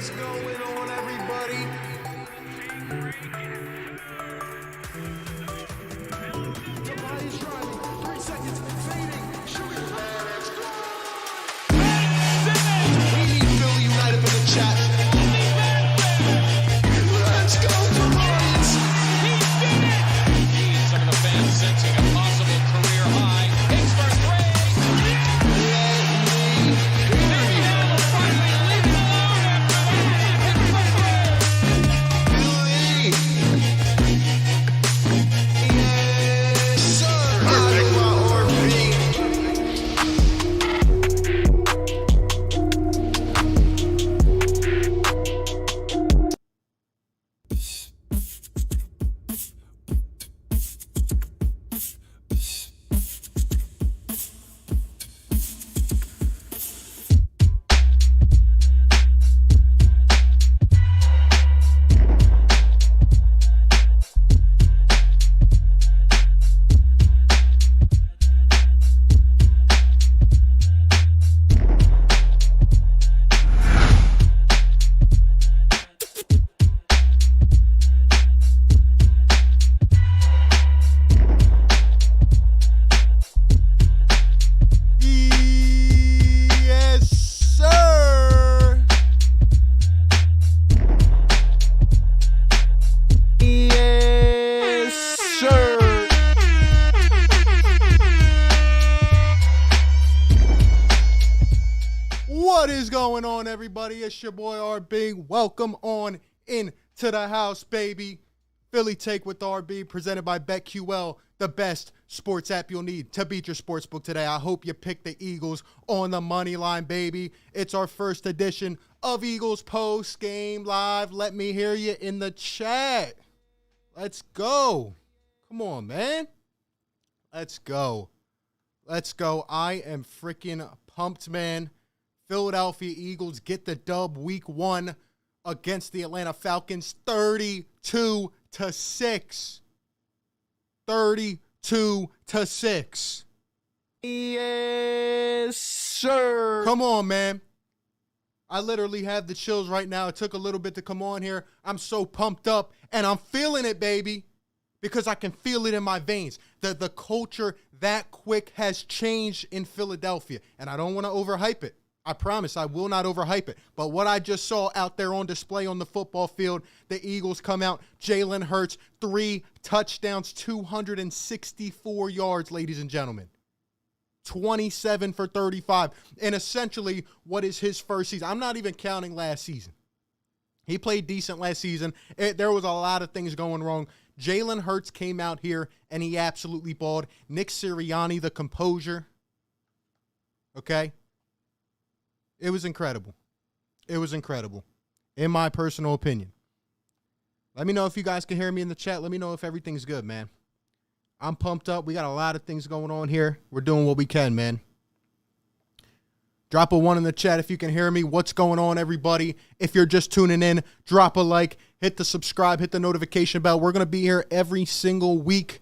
What's going on, everybody? Tobias driving, 3 seconds, fading, shooting. We need Philly United for the chat. Let's go, Tobias! Some of the fans sensing a possible career high. Hits for three. Finally leave it alone after that. Hits for three. Yes, sir! Iowa RB. Yes, sir! Yes, sir! What is going on, everybody? It's your boy RB. Welcome on into the house, baby. Philly Take with RB, presented by BetQL, the best sports app you'll need to beat your sportsbook today. I hope you picked the Eagles on the money line, baby. It's our first edition of Eagles Post Game Live. Let me hear you in the chat. Let's go. Come on, man. Let's go. Let's go. I am freaking pumped, man. Philadelphia Eagles get the dub week 1 against the Atlanta Falcons, 32-6. 32-6. Yes, sir. Come on, man. I literally have the chills right now. It took a little bit to come on here. I'm so pumped up, and I'm feeling it, baby, because I can feel it in my veins. The culture that quick has changed in Philadelphia, and I don't want to overhype it. I promise I will not overhype it. But what I just saw out there on display on the football field, the Eagles come out, Jalen Hurts, 3 touchdowns, 264 yards, ladies and gentlemen. 27 for 35. And essentially, what is his first season? I'm not even counting last season. He played decent last season. There was a lot of things going wrong. Jalen Hurts came out here, and he absolutely balled. Nick Sirianni, the composure. Okay? It was incredible. It was incredible, in my personal opinion. Let me know if you guys can hear me in the chat. Let me know if everything's good, man. I'm pumped up. We got a lot of things going on here. We're doing what we can, man. Drop a 1 in the chat if you can hear me. What's going on, everybody? If you're just tuning in, drop a like, hit the subscribe, hit the notification bell. We're going to be here every single week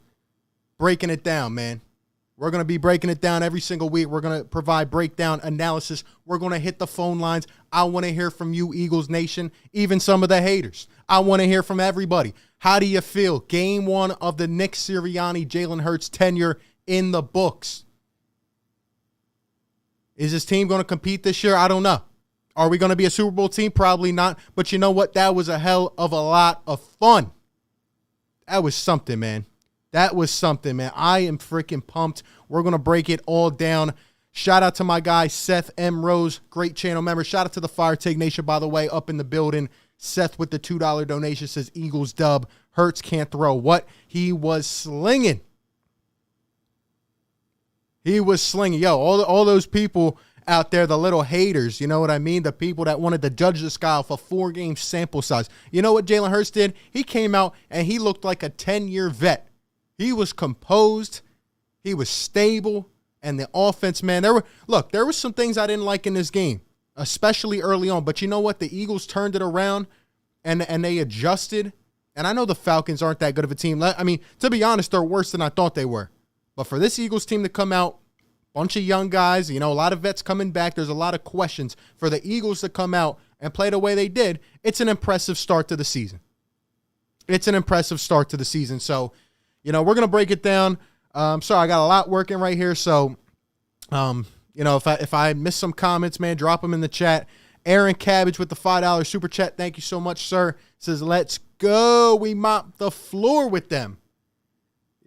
breaking it down, man. We're going to be breaking it down every single week. We're going to provide breakdown analysis. We're going to hit the phone lines. I want to hear from you, Eagles Nation, even some of the haters. I want to hear from everybody. How do you feel? Game 1 of the Nick Sirianni, Jalen Hurts tenure in the books. Is this team going to compete this year? I don't know. Are we going to be a Super Bowl team? Probably not. But you know what? That was a hell of a lot of fun. That was something, man. That was something, man. I am freaking pumped. We're going to break it all down. Shout out to my guy, Seth M. Rose, great channel member. Shout out to the Fire Take Nation, by the way, up in the building. Seth with the $2 donation says Eagles dub. Hurts can't throw. What? He was slinging. He was slinging. Yo, all those people out there, the little haters, you know what I mean? The people that wanted to judge this guy off a 4-game sample size. You know what Jalen Hurts did? He came out and he looked like a 10-year vet. He was composed. He was stable. And the offense, man, there were some things I didn't like in this game, especially early on. But you know what? The Eagles turned it around and they adjusted. And I know the Falcons aren't that good of a team. I mean, to be honest, they're worse than I thought they were. But for this Eagles team to come out, bunch of young guys, you know, a lot of vets coming back. There's a lot of questions. For the Eagles to come out and play the way they did, it's an impressive start to the season. It's an impressive start to the season. So, we're going to break it down. Sorry, I got a lot working right here. So, if I miss some comments, man, drop them in the chat. Aaron Cabbage with the $5 super chat. Thank you so much, sir. Says, let's go. We mopped the floor with them.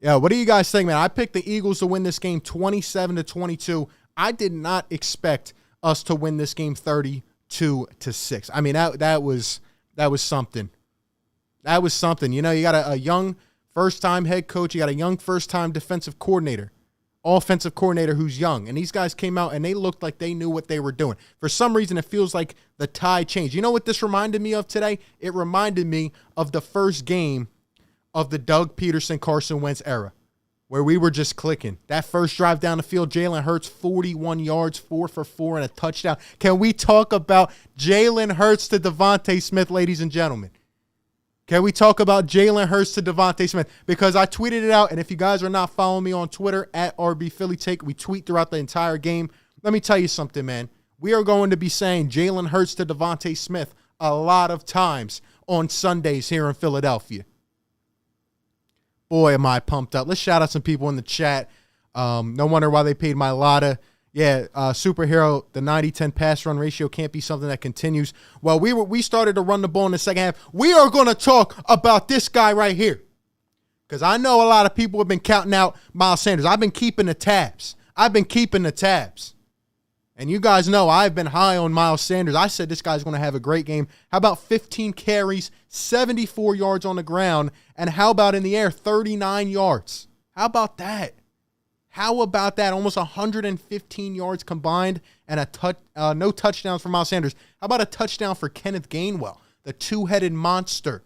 Yeah, what do you guys think, man? I picked the Eagles to win this game 27-22. I did not expect us to win this game 32-6. I mean, that was something. That was something. You got a young first-time head coach. You got a young first-time defensive coordinator, offensive coordinator who's young. And these guys came out, and they looked like they knew what they were doing. For some reason, it feels like the tide changed. You know what this reminded me of today? It reminded me of the first game of the Doug Peterson, Carson Wentz era, where we were just clicking. That first drive down the field, Jalen Hurts, 41 yards, 4 for 4, and a touchdown. Can we talk about Jalen Hurts to Devontae Smith, ladies and gentlemen? Can we talk about Jalen Hurts to Devontae Smith? Because I tweeted it out, and if you guys are not following me on Twitter, at RBPhillyTake, we tweet throughout the entire game. Let me tell you something, man. We are going to be saying Jalen Hurts to Devontae Smith a lot of times on Sundays here in Philadelphia. Boy, am I pumped up. Let's shout out some people in the chat. No wonder why they paid my lotta. Yeah, superhero, the 90-10 pass run ratio can't be something that continues. Well, we started to run the ball in the second half. We are going to talk about this guy right here. Because I know a lot of people have been counting out Miles Sanders. I've been keeping the tabs. And you guys know I've been high on Miles Sanders. I said this guy's going to have a great game. How about 15 carries, 74 yards on the ground, and how about in the air, 39 yards? How about that? Almost 115 yards combined and no touchdowns for Miles Sanders. How about a touchdown for Kenneth Gainwell, the two-headed monster?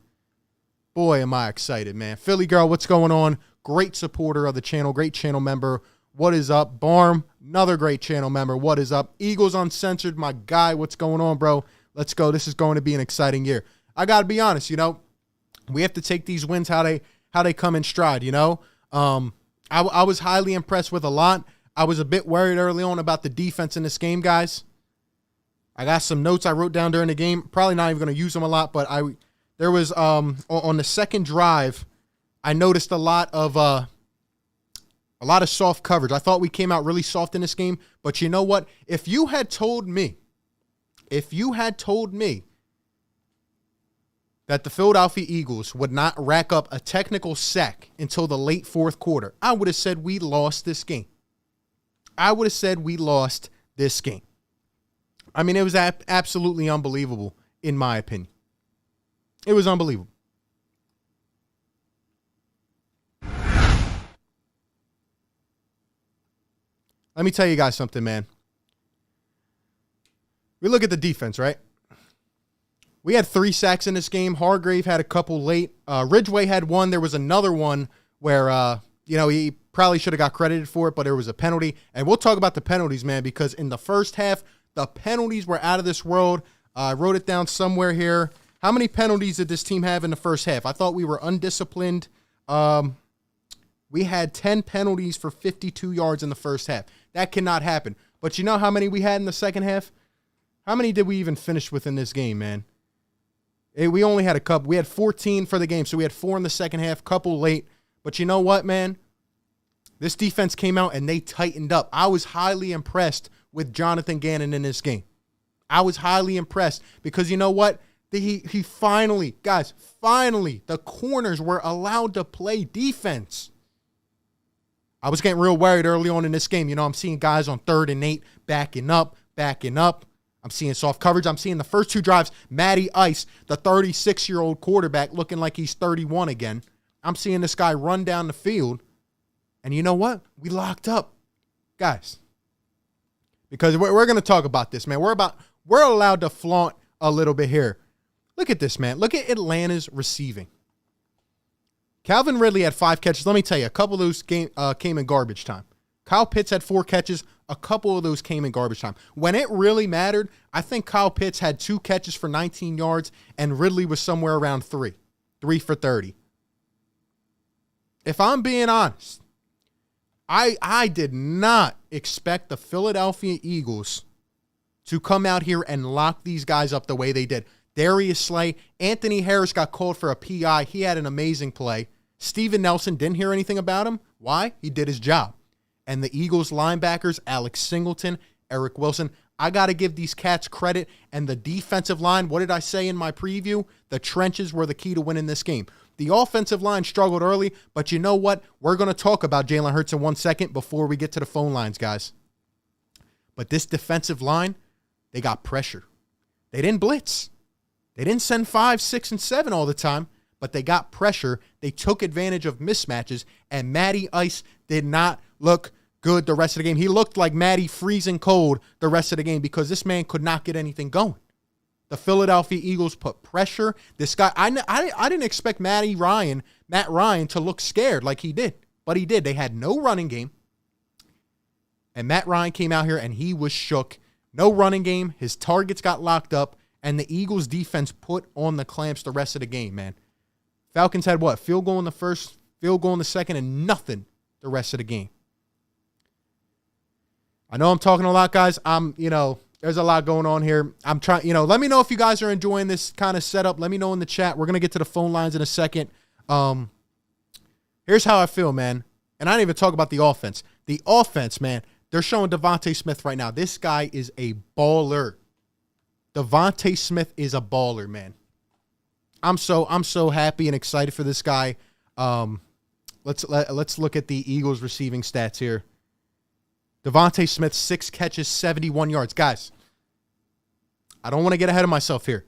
Boy, am I excited, man. Philly Girl, what's going on? Great supporter of the channel, great channel member. What is up? Barm, another great channel member. What is up? Eagles Uncensored, my guy. What's going on, bro? Let's go. This is going to be an exciting year. I got to be honest, we have to take these wins how they come in stride, I was highly impressed with a lot. I was a bit worried early on about the defense in this game, guys. I got some notes I wrote down during the game. Probably not even going to use them a lot, but there was on the second drive, I noticed a lot of soft coverage. I thought we came out really soft in this game, but you know what? If you had told me that the Philadelphia Eagles would not rack up a technical sack until the late fourth quarter, I would have said we lost this game. I mean, it was absolutely unbelievable, in my opinion. It was unbelievable. Let me tell you guys something, man. We look at the defense, right? We had 3 sacks in this game. Hargrave had a couple late. Ridgeway had one. There was another one where, he probably should have got credited for it, but there was a penalty. And we'll talk about the penalties, man, because in the first half, the penalties were out of this world. I wrote it down somewhere here. How many penalties did this team have in the first half? I thought we were undisciplined. We had 10 penalties for 52 yards in the first half. That cannot happen. But you know how many we had in the second half? How many did we even finish with in this game, man? We only had a couple. We had 14 for the game, so we had 4 in the second half, couple late. But you know what, man? This defense came out and they tightened up. I was highly impressed with Jonathan Gannon in this game. I was highly impressed because you know what? He finally, guys, the corners were allowed to play defense. I was getting real worried early on in this game. I'm seeing guys on 3rd and 8 backing up. I'm seeing soft coverage. I'm seeing the first 2 drives, Matty Ice, the 36-year-old quarterback, looking like he's 31 again. I'm seeing this guy run down the field. And you know what? We locked up. Guys, because we're going to talk about this, man. We're allowed to flaunt a little bit here. Look at this, man. Look at Atlanta's receiving. Calvin Ridley had 5 catches. Let me tell you, a couple of those came in garbage time. Kyle Pitts had 4 catches. A couple of those came in garbage time. When it really mattered, I think Kyle Pitts had 2 catches for 19 yards, and Ridley was somewhere around 3 for 30. If I'm being honest, I did not expect the Philadelphia Eagles to come out here and lock these guys up the way they did. Darius Slay, Anthony Harris got called for a PI. He had an amazing play. Steven Nelson, didn't hear anything about him. Why? He did his job. And the Eagles linebackers, Alex Singleton, Eric Wilson, I got to give these cats credit. And the defensive line, what did I say in my preview? The trenches were the key to winning this game. The offensive line struggled early, but you know what? We're going to talk about Jalen Hurts in 1 second before we get to the phone lines, guys. But this defensive line, they got pressure. They didn't blitz. They didn't send 5, 6, and 7 all the time, but they got pressure. They took advantage of mismatches, and Matty Ice did not look good the rest of the game. He looked like Matty freezing cold the rest of the game because this man could not get anything going. The Philadelphia Eagles put pressure. This guy, I didn't expect Matt Ryan to look scared like he did, but he did. They had no running game, and Matt Ryan came out here, and he was shook. No running game. His targets got locked up. And the Eagles defense put on the clamps the rest of the game, man. Falcons had what? Field goal in the first, field goal in the second, and nothing the rest of the game. I know I'm talking a lot, guys. There's a lot going on here. I'm trying, let me know if you guys are enjoying this kind of setup. Let me know in the chat. We're going to get to the phone lines in a second. Here's how I feel, man. And I didn't even talk about the offense. The offense, man, they're showing Devontae Smith right now. This guy is a baller. Devontae Smith is a baller, man. I'm so happy and excited for this guy. Let's look at the Eagles receiving stats here. Devontae Smith, 6 catches, 71 yards. Guys, I don't want to get ahead of myself here,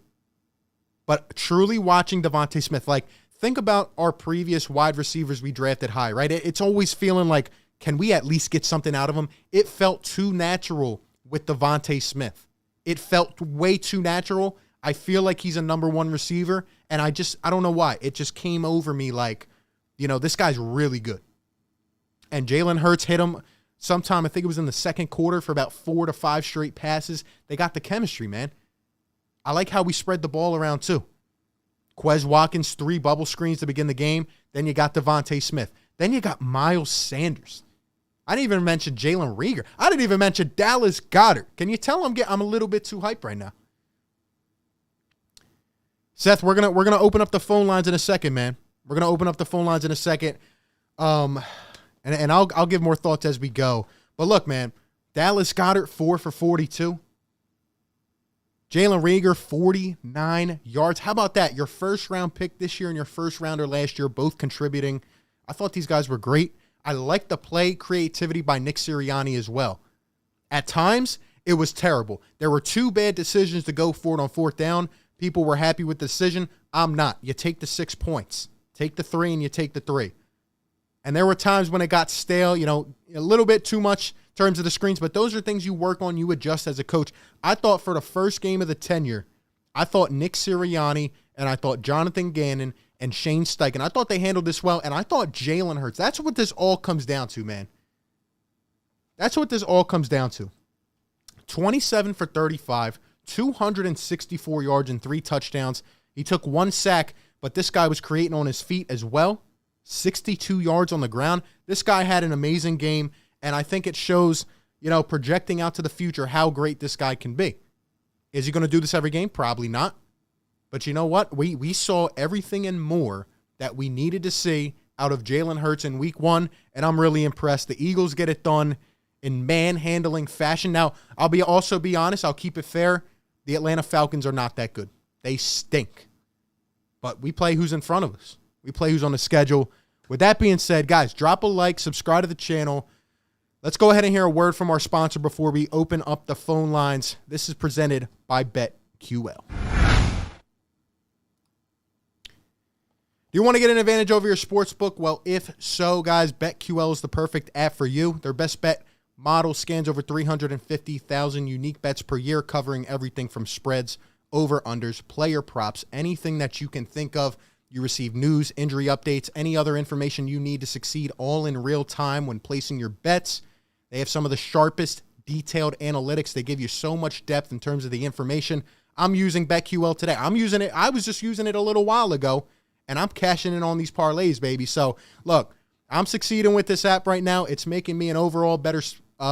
but truly watching Devontae Smith, like, think about our previous wide receivers we drafted high, right? It's always feeling like, can we at least get something out of him? It felt too natural with Devontae Smith. It felt way too natural. I feel like he's a number 1 receiver, and I don't know why. It just came over me like, this guy's really good. And Jalen Hurts hit him sometime, I think it was in the second quarter, for about 4 to 5 straight passes. They got the chemistry, man. I like how we spread the ball around, too. Quez Watkins, 3 bubble screens to begin the game. Then you got Devontae Smith. Then you got Miles Sanders. I didn't even mention Jalen Reagor. I didn't even mention Dallas Goedert. Can you tell I'm a little bit too hyped right now? Seth, we're gonna open up the phone lines in a second, man. We're gonna open up the phone lines in a second. And I'll give more thoughts as we go. But look, man, Dallas Goedert 4 for 42. Jalen Reagor 49 yards. How about that? Your first round pick this year and your first rounder last year, both contributing. I thought these guys were great. I like the play creativity by Nick Sirianni as well. At times, it was terrible. There were 2 bad decisions to go for it on 4th down. People were happy with the decision. I'm not. You take the 6 points. Take the 3 and you take the 3. And there were times when it got stale, a little bit too much in terms of the screens, but those are things you work on, you adjust as a coach. I thought for the first game of the tenure, I thought Nick Sirianni and I thought Jonathan Gannon and Shane Steichen, I thought they handled this well, and I thought Jalen Hurts. That's what this all comes down to, man. That's what this all comes down to. 27 for 35, 264 yards and 3 touchdowns. He took 1 sack, but this guy was creating on his feet as well. 62 yards on the ground. This guy had an amazing game, and I think it shows, projecting out to the future how great this guy can be. Is he going to do this every game? Probably not. But you know what? We saw everything and more that we needed to see out of Jalen Hurts in week 1, and I'm really impressed. The Eagles get it done in manhandling fashion. Now, I'll also be honest. I'll keep it fair. The Atlanta Falcons are not that good. They stink. But we play who's in front of us. We play who's on the schedule. With that being said, guys, drop a like, subscribe to the channel. Let's go ahead and hear a word from our sponsor before we open up the phone lines. This is presented by BetQL. Do you want to get an advantage over your sports book? Well, if so, guys, BetQL is the perfect app for you. Their best bet model scans over 350,000 unique bets per year, covering everything from spreads, over-unders, player props, anything that you can think of. You receive news, injury updates, any other information you need to succeed, all in real time when placing your bets. They have some of the sharpest, detailed analytics. They give you so much depth in terms of the information. I'm using BetQL today. I'm using it. I was just using it a little while ago, and I'm cashing in on these parlays, baby. So, look, I'm succeeding with this app right now. It's making me an overall better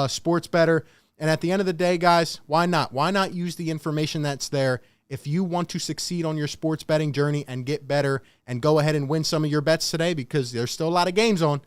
sports bettor. And at the end of the day, guys, why not? Why not use the information that's there? If you want to succeed on your sports betting journey and get better and go ahead and win some of your bets today, because there's still a lot of games on,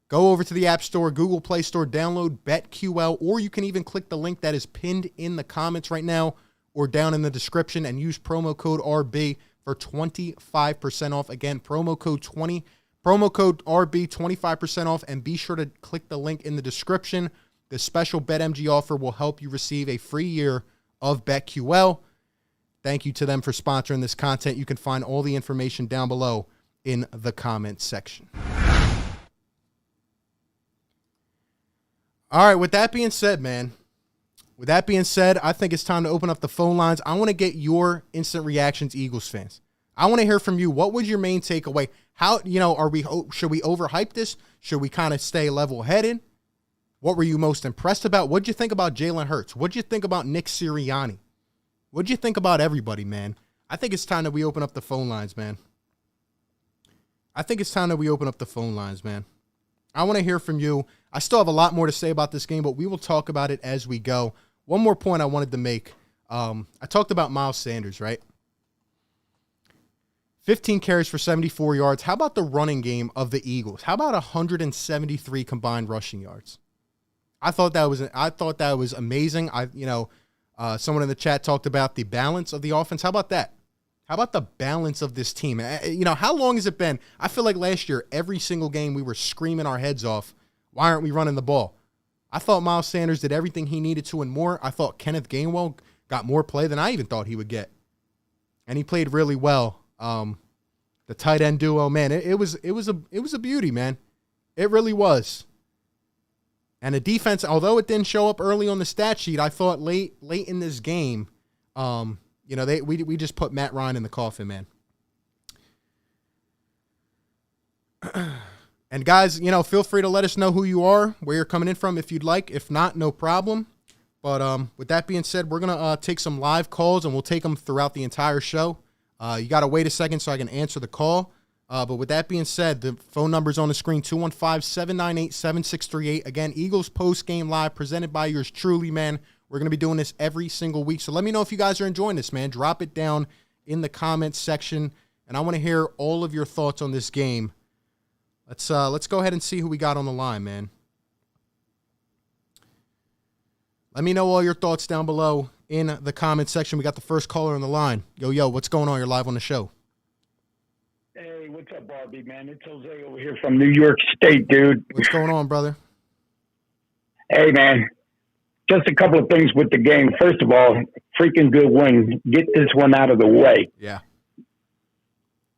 go over to the App Store, Google Play Store, download BetQL, or you can even click the link that is pinned in the comments right now or down in the description and use promo code RB for 25% off. Again, promo code RB, 25% off, and be sure to click the link in the description. The special BetMG offer will help you receive a free year of BetQL. Thank you to them for sponsoring this content. You can find all the information down below in the comments section. All right, with that being said, man, I think it's time to open up the phone lines. I want to get your instant reactions, Eagles fans. I want to hear from you. What was your main takeaway? How, should we overhype this? Should we kind of stay level-headed? What were you most impressed about? What'd you think about Jalen Hurts? What'd you think about Nick Sirianni? What'd you think about everybody, man? I think it's time that we open up the phone lines, man. I want to hear from you. I still have a lot more to say about this game, but we will talk about it as we go. One more point I wanted to make. I talked about Miles Sanders, right? 15 carries for 74 yards. How about the running game of the Eagles? How about 173 combined rushing yards? I thought that was amazing. Someone in the chat talked about the balance of the offense. How about that? How about the balance of this team? How long has it been? I feel like last year, every single game we were screaming our heads off. Why aren't we running the ball? I thought Miles Sanders did everything he needed to and more. I thought Kenneth Gainwell got more play than I even thought he would get. And he played really well. The tight end duo, man, it was a beauty, man. It really was. And the defense, although it didn't show up early on the stat sheet, I thought late in this game, we just put Matt Ryan in the coffin, man. And guys, feel free to let us know who you are, where you're coming in from if you'd like. If not, no problem. But with that being said, we're going to take some live calls, and we'll take them throughout the entire show. You got to wait a second so I can answer the call. But with that being said, the phone number's on the screen, 215-798-7638. Again, Eagles post-game live presented by yours truly, man. We're going to be doing this every single week. So let me know if you guys are enjoying this, man. Drop it down in the comments section. And I want to hear all of your thoughts on this game. Let's go ahead and see who we got on the line, man. Let me know all your thoughts down below in the comments section. We got the first caller on the line. Yo, what's going on? You're live on the show. Hey, what's up, Barbie, man? It's Jose over here from New York State, dude. What's going on, brother? Hey, man. Just a couple of things with the game. First of all, freaking good win. Get this one out of the way. Yeah.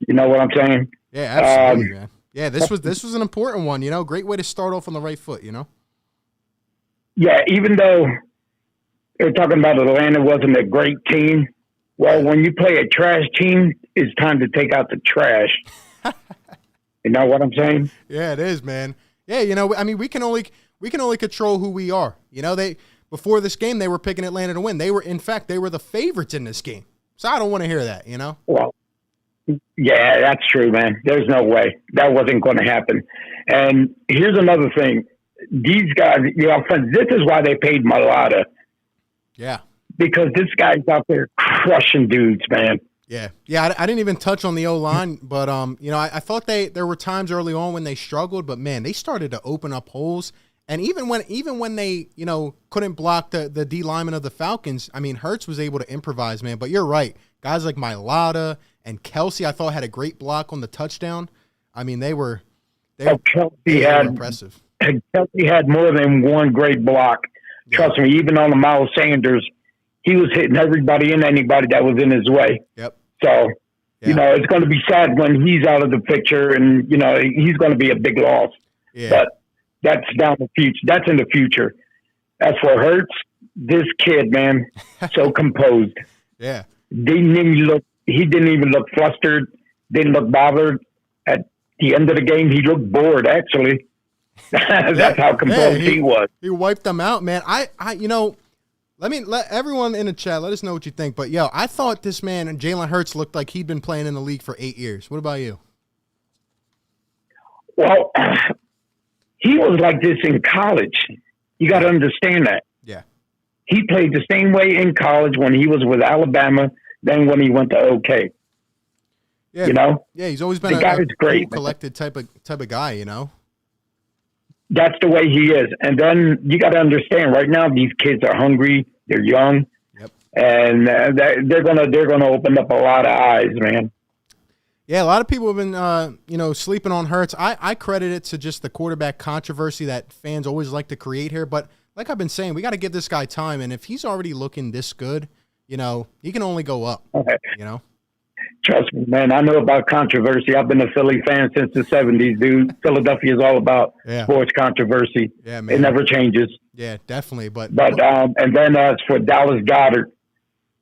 You know what I'm saying? Yeah, absolutely, man. Yeah, this was an important one, Great way to start off on the right foot, Yeah, even though they're talking about Atlanta wasn't a great team, well, when you play a trash team, it's time to take out the trash. You know what I'm saying? Yeah, it is, man. Yeah, we can only control who we are. Before this game, they were picking Atlanta to win. They were the favorites in this game. So I don't want to hear that, Well, yeah, that's true, man. There's no way. That wasn't going to happen. And here's another thing. These guys, this is why they paid Malata. Yeah. Because this guy's out there crushing dudes, man. Yeah. Yeah, I didn't even touch on the O-line, but, I thought there were times early on when they struggled, but, man, they started to open up holes. And even when they, couldn't block the D lineman of the Falcons, Hurts was able to improvise, man. But you're right. Guys like Mailata and Kelsey, I thought, had a great block on the touchdown. They were impressive. Kelsey had more than one great block. Yeah. Trust me, even on the Miles Sanders, he was hitting everybody and anybody that was in his way. Yep. So, it's going to be sad when he's out of the picture, and, he's going to be a big loss. Yeah. But that's down the future. That's in the future. As for Hurts, this kid, man, so composed. Yeah. He didn't even look flustered, didn't look bothered. At the end of the game, he looked bored, actually. That's how composed he was. He wiped them out, man. Let everyone in the chat, let us know what you think. But, I thought this man, Jalen Hurts, looked like he'd been playing in the league for 8 years. What about you? Well, he was like this in college. You got to understand that. Yeah. he played the same way in college when he was with Alabama than when he went to OK. Yeah, You know, yeah, he's always been the guy a is great, cool, collected type of guy, you know. that's the way he is. And then you got to understand, right now these kids are hungry, they're young, Yep. and they're gonna open up a lot of eyes, man. Yeah, a lot of people have been, sleeping on Hurts. I credit it to just the quarterback controversy that fans always like to create here. But like I've been saying, we got to give this guy time. And if he's already looking this good, he can only go up, you know? Trust me, man. I know about controversy. I've been a Philly fan since the 70s, dude. Philadelphia is all about sports controversy. Yeah, man. It never changes. Yeah, definitely. But and then as for Dallas Goedert,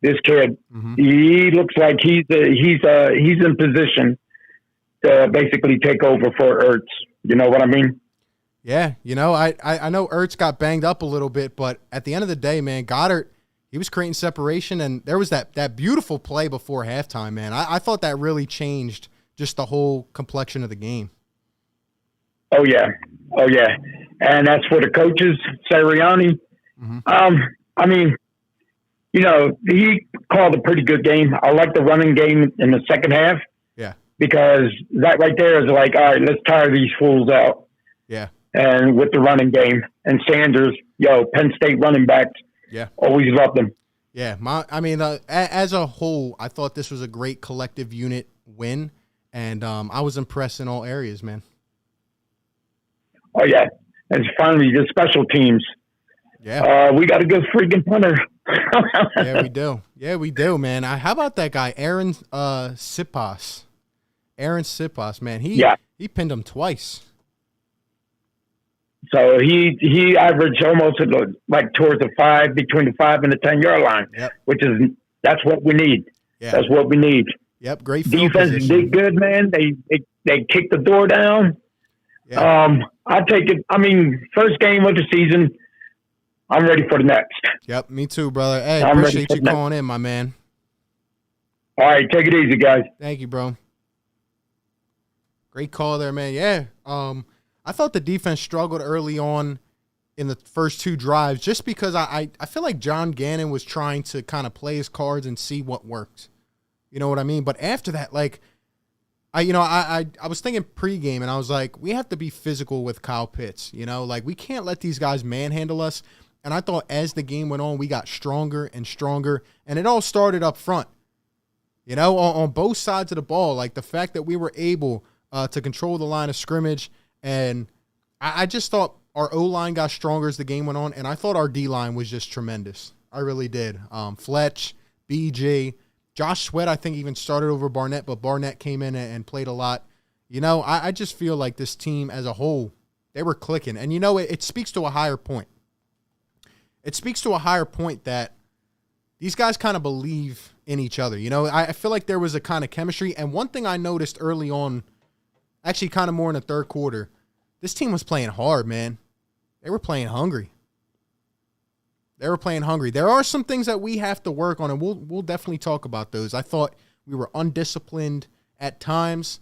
this kid, he looks like he's in position to basically take over for Ertz. You know what I mean? Yeah, I know Ertz got banged up a little bit, but at the end of the day, man, Goddard, he was creating separation, and there was that beautiful play before halftime, man. I thought that really changed just the whole complexion of the game. Oh, yeah. And as for the coaches, Sirianni, I mean, he called a pretty good game. I like the running game in the second half. Yeah. Because that right there is like, all right, let's tire these fools out. Yeah. And with the running game. And Sanders, Penn State running backs, always love them. Yeah. As a whole, I thought this was a great collective unit win, and I was impressed in all areas, man. Oh, yeah. And finally, the special teams. Yeah. We got a good freaking punter. Yeah, we do, man. How about that guy, Aaron Sipas? Aaron Sipas, man. He pinned him twice. So he averaged almost like towards the 5, between the 5 and the 10-yard line, that's what we need. Yeah. That's what we need. Yep, great field defense position. did good, man. They kicked the door down. Yeah. I take it. I mean, first game of the season. I'm ready for the next. Yep, me too, brother. Hey, I'm appreciate you calling in, my man. All right, take it easy, guys. Thank you, bro. Great call there, man. Yeah. I thought the defense struggled early on in the first 2 drives just because I feel like John Gannon was trying to kind of play his cards and see what worked. You know what I mean? But after that, like, I was thinking pregame, and I was like, we have to be physical with Kyle Pitts. Like, we can't let these guys manhandle us. And I thought as the game went on, we got stronger and stronger, and it all started up front. On both sides of the ball, like the fact that we were able to control the line of scrimmage, and I just thought our O-line got stronger as the game went on, and I thought our D-line was just tremendous. I really did. Fletch, BG, Josh Sweat, I think, even started over Barnett, but Barnett came in and played a lot. I just feel like this team as a whole, they were clicking. And, it speaks to a higher point. It speaks to a higher point that these guys kind of believe in each other. I feel like there was a kind of chemistry. And one thing I noticed early on, actually kind of more in the third quarter, this team was playing hard, man. They were playing hungry. There are some things that we have to work on, and we'll definitely talk about those. I thought we were undisciplined at times.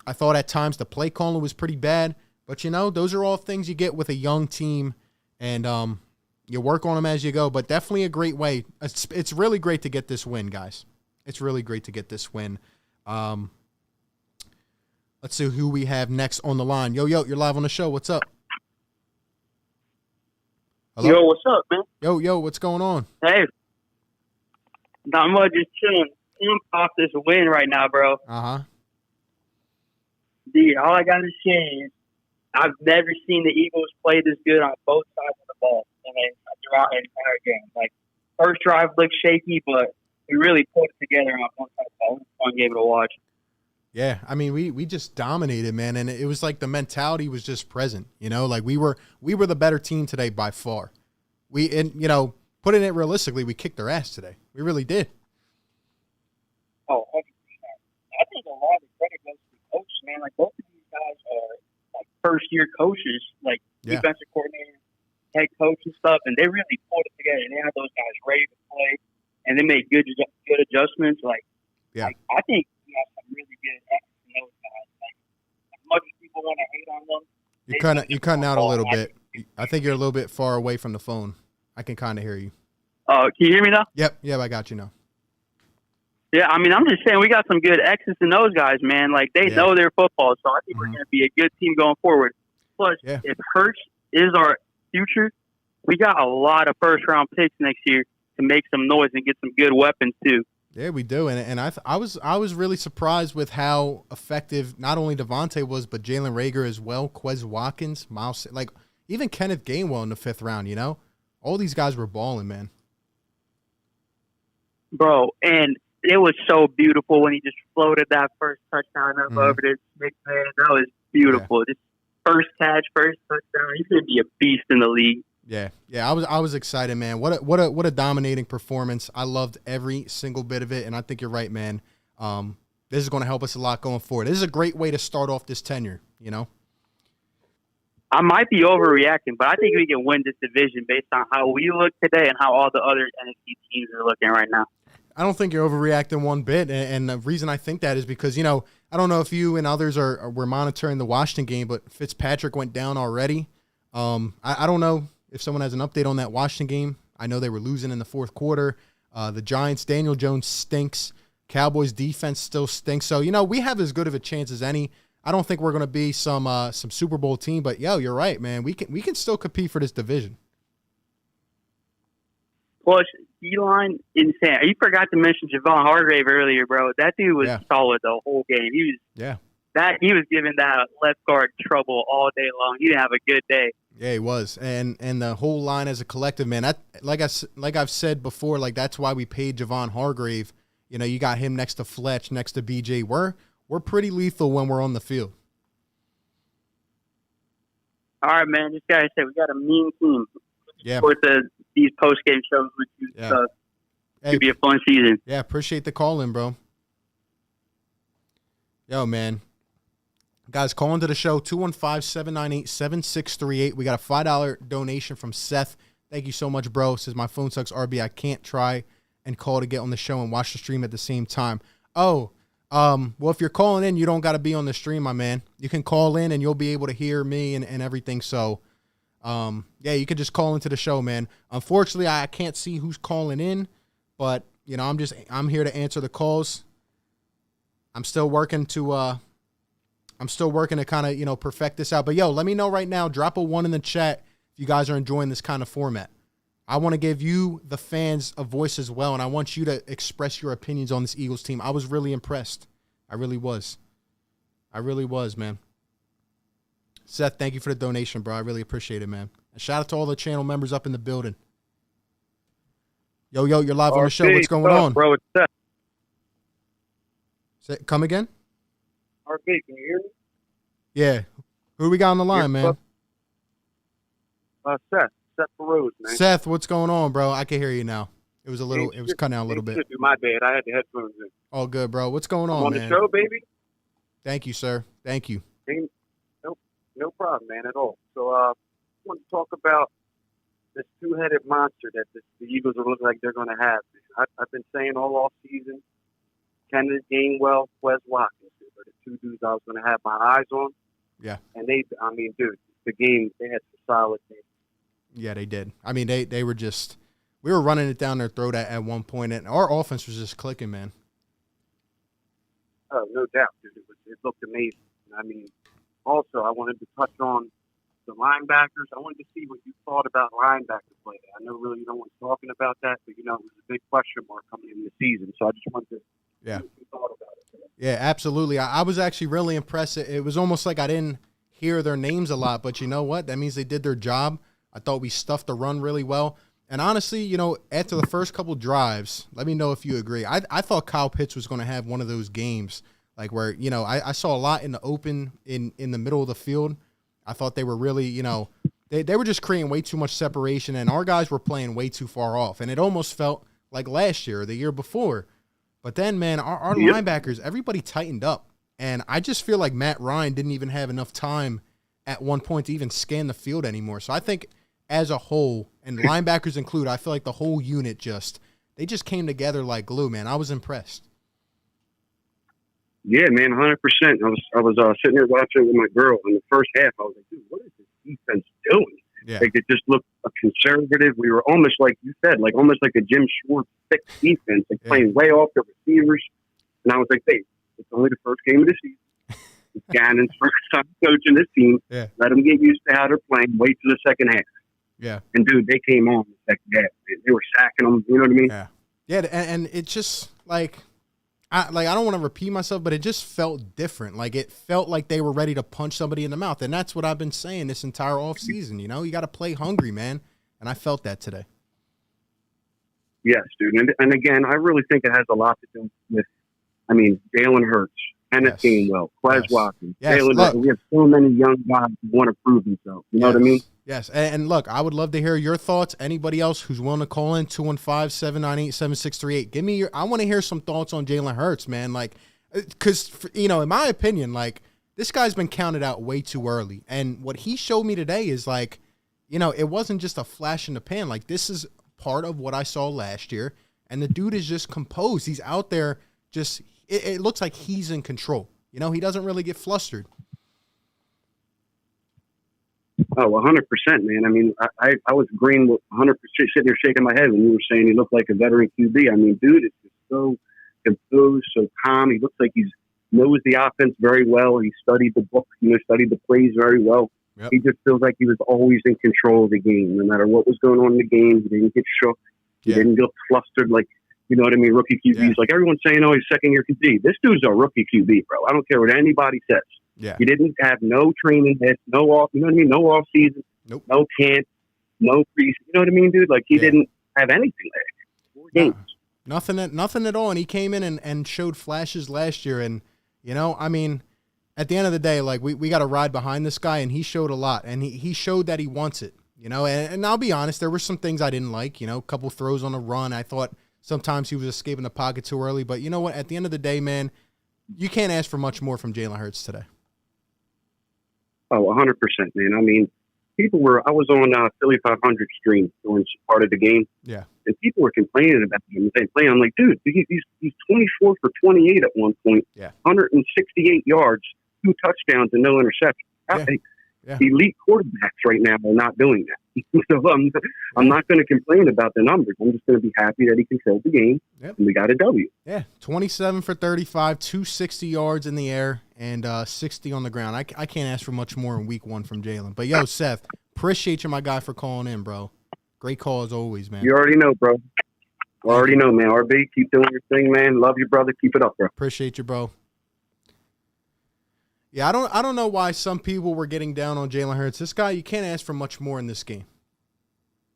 I thought at times the play calling was pretty bad. But, those are all things you get with a young team, and you work on them as you go. But definitely a great way. It's really great to get this win, guys. It's really great to get this win. Let's see who we have next on the line. Yo, you're live on the show. What's up? Hello? Yo, what's up, man? Yo, what's going on? Hey. Not much, just chilling. I'm off this win right now, bro. Uh-huh. Dude, all I got to say is I've never seen the Eagles play this good on both sides of the ball throughout an entire game. Like, first drive looked shaky, but we really put it together on one side of the ball. It was a fun game to watch. Yeah, I mean, we just dominated, man, and it was like the mentality was just present, like we were the better team today by far. Putting it realistically, we kicked their ass today. We really did. Oh, 100%. I think a lot of the credit goes to the coach, man. Like, both of these guys are like first-year coaches, like defensive coordinator, head coach and stuff, and they really pulled it together. They had those guys ready to play, and they made good adjustments. Like, I think we have some really good efforts from those guys. Like, as much as people want to hate on them, You're cutting out a little bit. I think you're a little bit far away from the phone. I can kind of hear you. Can you hear me now? Yep, I got you now. Yeah, I mean, I'm just saying we got some good X's and those guys, man. Like, they know their football, so I think we're going to be a good team going forward. Plus, if Hurts is our future, we got a lot of first-round picks next year to make some noise and get some good weapons, too. Yeah, we do, and I was really surprised with how effective not only Devontae was, but Jalen Reagor as well, Quez Watkins, Miles, like even Kenneth Gainwell in the 5th round. You know, all these guys were balling, man. Bro, and it was so beautiful when he just floated that first touchdown up over this big man. That was beautiful. Yeah. Just first catch, first touchdown. He's gonna be a beast in the league. Yeah. I was excited, man. What a dominating performance. I loved every single bit of it, and I think you're right, man. This is going to help us a lot going forward. This is a great way to start off this tenure. You know. I might be overreacting, but I think we can win this division based on how we look today and how all the other NFC teams are looking right now. I don't think you're overreacting one bit, and the reason I think that is because, you know, I don't know if you and others were monitoring the Washington game, but Fitzpatrick went down already. I don't know if someone has an update on that Washington game. I know they were losing in the 4th quarter. The Giants, Daniel Jones stinks. Cowboys defense still stinks. So, you know, we have as good of a chance as any. I don't think we're going to be some Super Bowl team, but you're right, man. We can still compete for this division. Plus, D-line, insane. You forgot to mention Javon Hargrave earlier, bro. That dude was solid the whole game. He was giving that left guard trouble all day long. He didn't have a good day. Yeah, he was, and the whole line as a collective, man. That, like I've said before, like that's why we paid Javon Hargrave. You know, you got him next to Fletch, next to BJ. We're pretty lethal when we're on the field. All right, man. This guy said we got a mean team. Yeah. For these post-game shows with you. Yeah. It'll be a fun season. Yeah, appreciate the call in, bro. Yo, man. Guys, call into the show, 215-798-7638. We got a $5 donation from Seth. Thank you so much, bro. Says, my phone sucks, RB. I can't try and call to get on the show and watch the stream at the same time. Oh, well, if you're calling in, you don't got to be on the stream, my man. You can call in and you'll be able to hear me and everything. So, yeah, you can just call into the show, man. Unfortunately, I can't see who's calling in, but you know, I'm here to answer the calls. I'm still working to kind of, you know, perfect this out. But yo, let me know right now. Drop a 1 in the chat if you guys are enjoying this kind of format. I want to give you, the fans, a voice as well, and I want you to express your opinions on this Eagles team. I was really impressed. I really was, man. Seth, thank you for the donation, bro. I really appreciate it, man. And shout out to all the channel members up in the building. Yo, you're live on the show. What's going on? Bro, it's Seth. Come again? RB, can you hear me? Yeah. Who do we got on the line, man? Seth Rose, man. Seth, what's going on, bro? I can hear you now. It was cutting out a little bit. My bad. I had the headphones in. All good, bro. What's going on, man? On the show, baby. Thank you, sir. Thank you. No problem, man, at all. So I want to talk about this two-headed monster that the Eagles are looking like they're going to have. I've been saying all off season, Kenneth Gainwell, Quez Watkins are the two dudes I was going to have my eyes on. Yeah. And they had some solid games. Yeah, they did. I mean, they were just – we were running it down their throat at one point, and our offense was just clicking, man. Oh, no doubt, dude. It looked amazing. I mean, also, I wanted to touch on the linebackers. I wanted to see what you thought about linebacker play. I know really no one's talking about that, but, you know, it was a big question mark coming into the season. So I just wanted to see what you thought about it. Yeah, absolutely. I was actually really impressed. It was almost like I didn't hear their names a lot, but you know what? That means they did their job. I thought we stuffed the run really well. And honestly, you know, after the first couple drives, let me know if you agree. I thought Kyle Pitts was going to have one of those games like where, you know, I saw a lot in the open in the middle of the field. I thought they were really, you know, they were just creating way too much separation, and our guys were playing way too far off. And it almost felt like last year or the year before. But then, man, our linebackers, everybody tightened up. And I just feel like Matt Ryan didn't even have enough time at one point to even scan the field anymore. So I think as a whole, and linebackers included, I feel like the whole unit they just came together like glue, man. I was impressed. Yeah, man, 100%. I was sitting there watching it with my girl in the first half. I was like, dude, what is this defense doing? Yeah. Like it just looked a conservative. We were almost like you said, like almost like a Jim Schwartz thick defense, like playing way off the receivers. And I was like, hey, it's only the first game of the season. It's Gannon's first time coaching this team. Yeah. Let them get used to how they're playing. Wait till the second half. Yeah. And dude, they came on the second half. They were sacking them. You know what I mean? Yeah. Yeah, and it just like I don't want to repeat myself, but it just felt different. Like it felt like they were ready to punch somebody in the mouth, and that's what I've been saying this entire offseason. You know, you got to play hungry, man, and I felt that today. Yes, dude, and again, I really think it has a lot to do with, I mean, Jalen Hurts, Kenneth Gainwell, Quez Watkins, Jalen. We have so many young guys who want to prove themselves. You know what I mean? Yes, and look, I would love to hear your thoughts. Anybody else who's willing to call in, 215-798-7638. Give me I want to hear some thoughts on Jalen Hurts, man. Like, because, you know, in my opinion, like, this guy's been counted out way too early. And what he showed me today is, like, you know, it wasn't just a flash in the pan. Like, this is part of what I saw last year. And the dude is just composed. He's out there just, it looks like he's in control. You know, he doesn't really get flustered. Oh, 100%, man. I mean, I was agreeing with 100%, sitting there shaking my head when you were saying he looked like a veteran QB. I mean, dude is just so composed, so calm. He looks like he knows the offense very well. He studied the book, studied the plays very well. Yep. He just feels like he was always in control of the game. No matter what was going on in the game, he didn't get shook. He didn't get flustered like, you know what I mean, rookie QBs. Like everyone's saying, oh, he's second-year QB. This dude's a rookie QB, bro. I don't care what anybody says. Yeah. He didn't have no training hits, no off, you know what I mean? No off season, no camp, no preseason. You know what I mean, dude? Like he didn't have anything there. 4 games. Nothing at all. And he came in and showed flashes last year. And, you know, I mean, at the end of the day, like we got to ride behind this guy, and he showed a lot. And he showed that he wants it, you know. And I'll be honest, there were some things I didn't like, you know, a couple throws on the run. I thought sometimes he was escaping the pocket too early. But you know what? At the end of the day, man, you can't ask for much more from Jalen Hurts today. Oh, 100%, man. I mean, I was on Philly 500 stream during part of the game. Yeah. And people were complaining about him. I'm like, dude, he's 24 for 28 at one point. Yeah. 168 yards, 2 touchdowns, and no interception. Yeah. Elite quarterbacks right now are not doing that. So I'm not going to complain about the numbers. I'm just going to be happy that he controlled the game, and we got a W. Yeah, 27 for 35, 260 yards in the air, and 60 on the ground. I can't ask for much more in week 1 from Jalen. But, yo, Seth, appreciate you, my guy, for calling in, bro. Great call as always, man. You already know, bro. Already know, man. RB, keep doing your thing, man. Love you, brother. Keep it up, bro. Appreciate you, bro. Yeah, I don't know why some people were getting down on Jalen Hurts. This guy, you can't ask for much more in this game.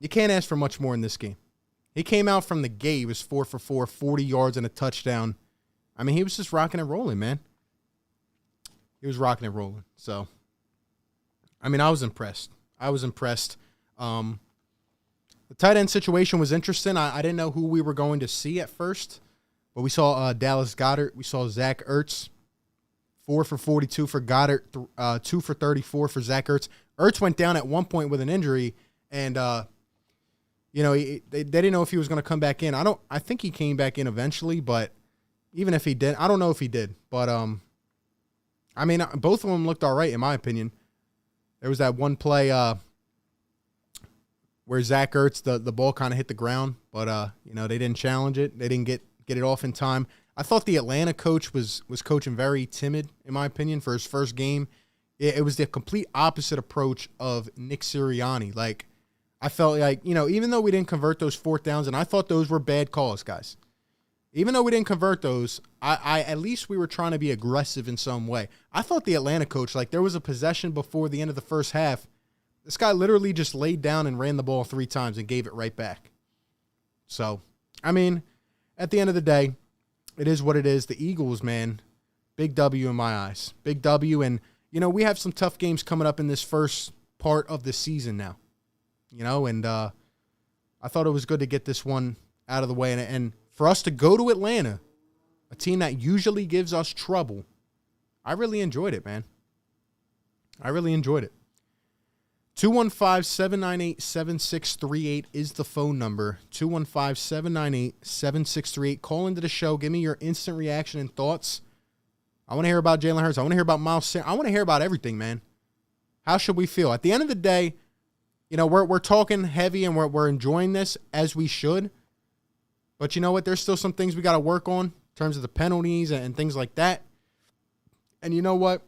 You can't ask for much more in this game. He came out from the gate. He was 4 for 4, 40 yards and a touchdown. I mean, he was just rocking and rolling, man. He was rocking and rolling. So, I mean, I was impressed. The tight end situation was interesting. I didn't know who we were going to see at first, but we saw Dallas Goedert. We saw Zach Ertz. 4 for 42 for Goddard, 2 for 34 for Zach Ertz. Ertz went down at one point with an injury, and you know they didn't know if he was going to come back in. I think he came back in eventually, but even if he did, I don't know if he did. But I mean, both of them looked all right in my opinion. There was that one play where Zach Ertz the ball kind of hit the ground, but you know they didn't challenge it. They didn't get it off in time. I thought the Atlanta coach was coaching very timid, in my opinion, for his first game. It was the complete opposite approach of Nick Sirianni. Like, I felt like, you know, even though we didn't convert those 4th downs, and I thought those were bad calls, guys. Even though we didn't convert those, I at least we were trying to be aggressive in some way. I thought the Atlanta coach, like, there was a possession before the end of the first half. This guy literally just laid down and ran the ball 3 times and gave it right back. So, I mean, at the end of the day, it is what it is. The Eagles, man, big W in my eyes. Big W, and, you know, we have some tough games coming up in this first part of the season now. You know, and I thought it was good to get this one out of the way. And for us to go to Atlanta, a team that usually gives us trouble, I really enjoyed it, man. I really enjoyed it. 215-798-7638 is the phone number. 215-798-7638. Call into the show. Give me your instant reaction and thoughts. I want to hear about Jalen Hurts. I want to hear about Miles Sanders. I want to hear about everything, man. How should we feel? At the end of the day, we're talking heavy and we're enjoying this as we should. But you know what? There's still some things we got to work on in terms of the penalties and things like that. And you know what?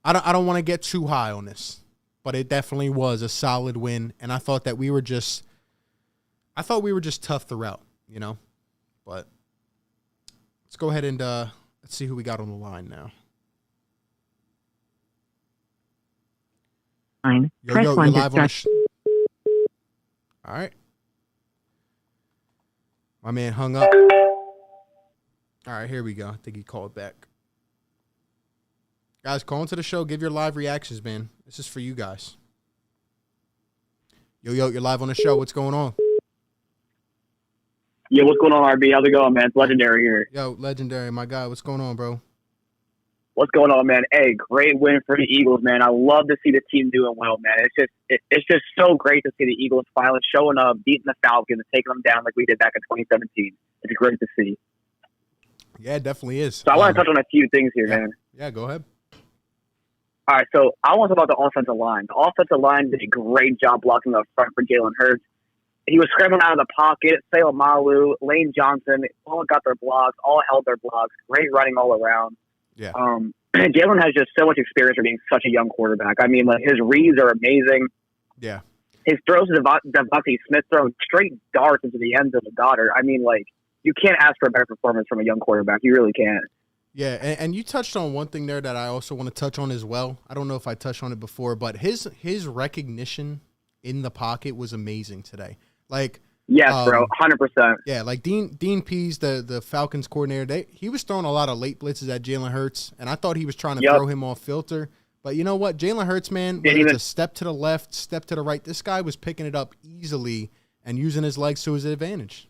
I don't want to get too high on this, but it definitely was a solid win. And I thought that we were just tough throughout, But let's go ahead and let's see who we got on the line now. Press you're 1 to live on the start. All right. My man hung up. All right, here we go. I think he called back. Guys, call into the show. Give your live reactions, man. This is for you guys. Yo, you're live on the show. What's going on? Yo, what's going on, RB? How's it going, man? It's Legendary here. Yo, Legendary, my guy. What's going on, bro? What's going on, man? Hey, great win for the Eagles, man. I love to see the team doing well, man. It's just so great to see the Eagles finally showing up, beating the Falcons, and taking them down like we did back in 2017. It's great to see. Yeah, it definitely is. So I want to touch on a few things here, man. Yeah, go ahead. All right, so I want to talk about the offensive line. The offensive line did a great job blocking up front for Jalen Hurts. He was scrambling out of the pocket. Malu, Lane Johnson, all got their blocks, all held their blocks. Great running all around. Yeah. Jalen has just so much experience for being such a young quarterback. I mean, his reads are amazing. Yeah. His throws to Devontae Smith throwing straight darts into the end zone of Goddard. I mean, you can't ask for a better performance from a young quarterback. You really can't. Yeah, and you touched on one thing there that I also want to touch on as well. I don't know if I touched on it before, but his recognition in the pocket was amazing today. Yes, bro, 100%. Yeah, Dean Pease, the Falcons coordinator, he was throwing a lot of late blitzes at Jalen Hurts, and I thought he was trying to throw him off filter. But you know what? Jalen Hurts, man, whether it's a step to the left, step to the right, this guy was picking it up easily and using his legs to his advantage.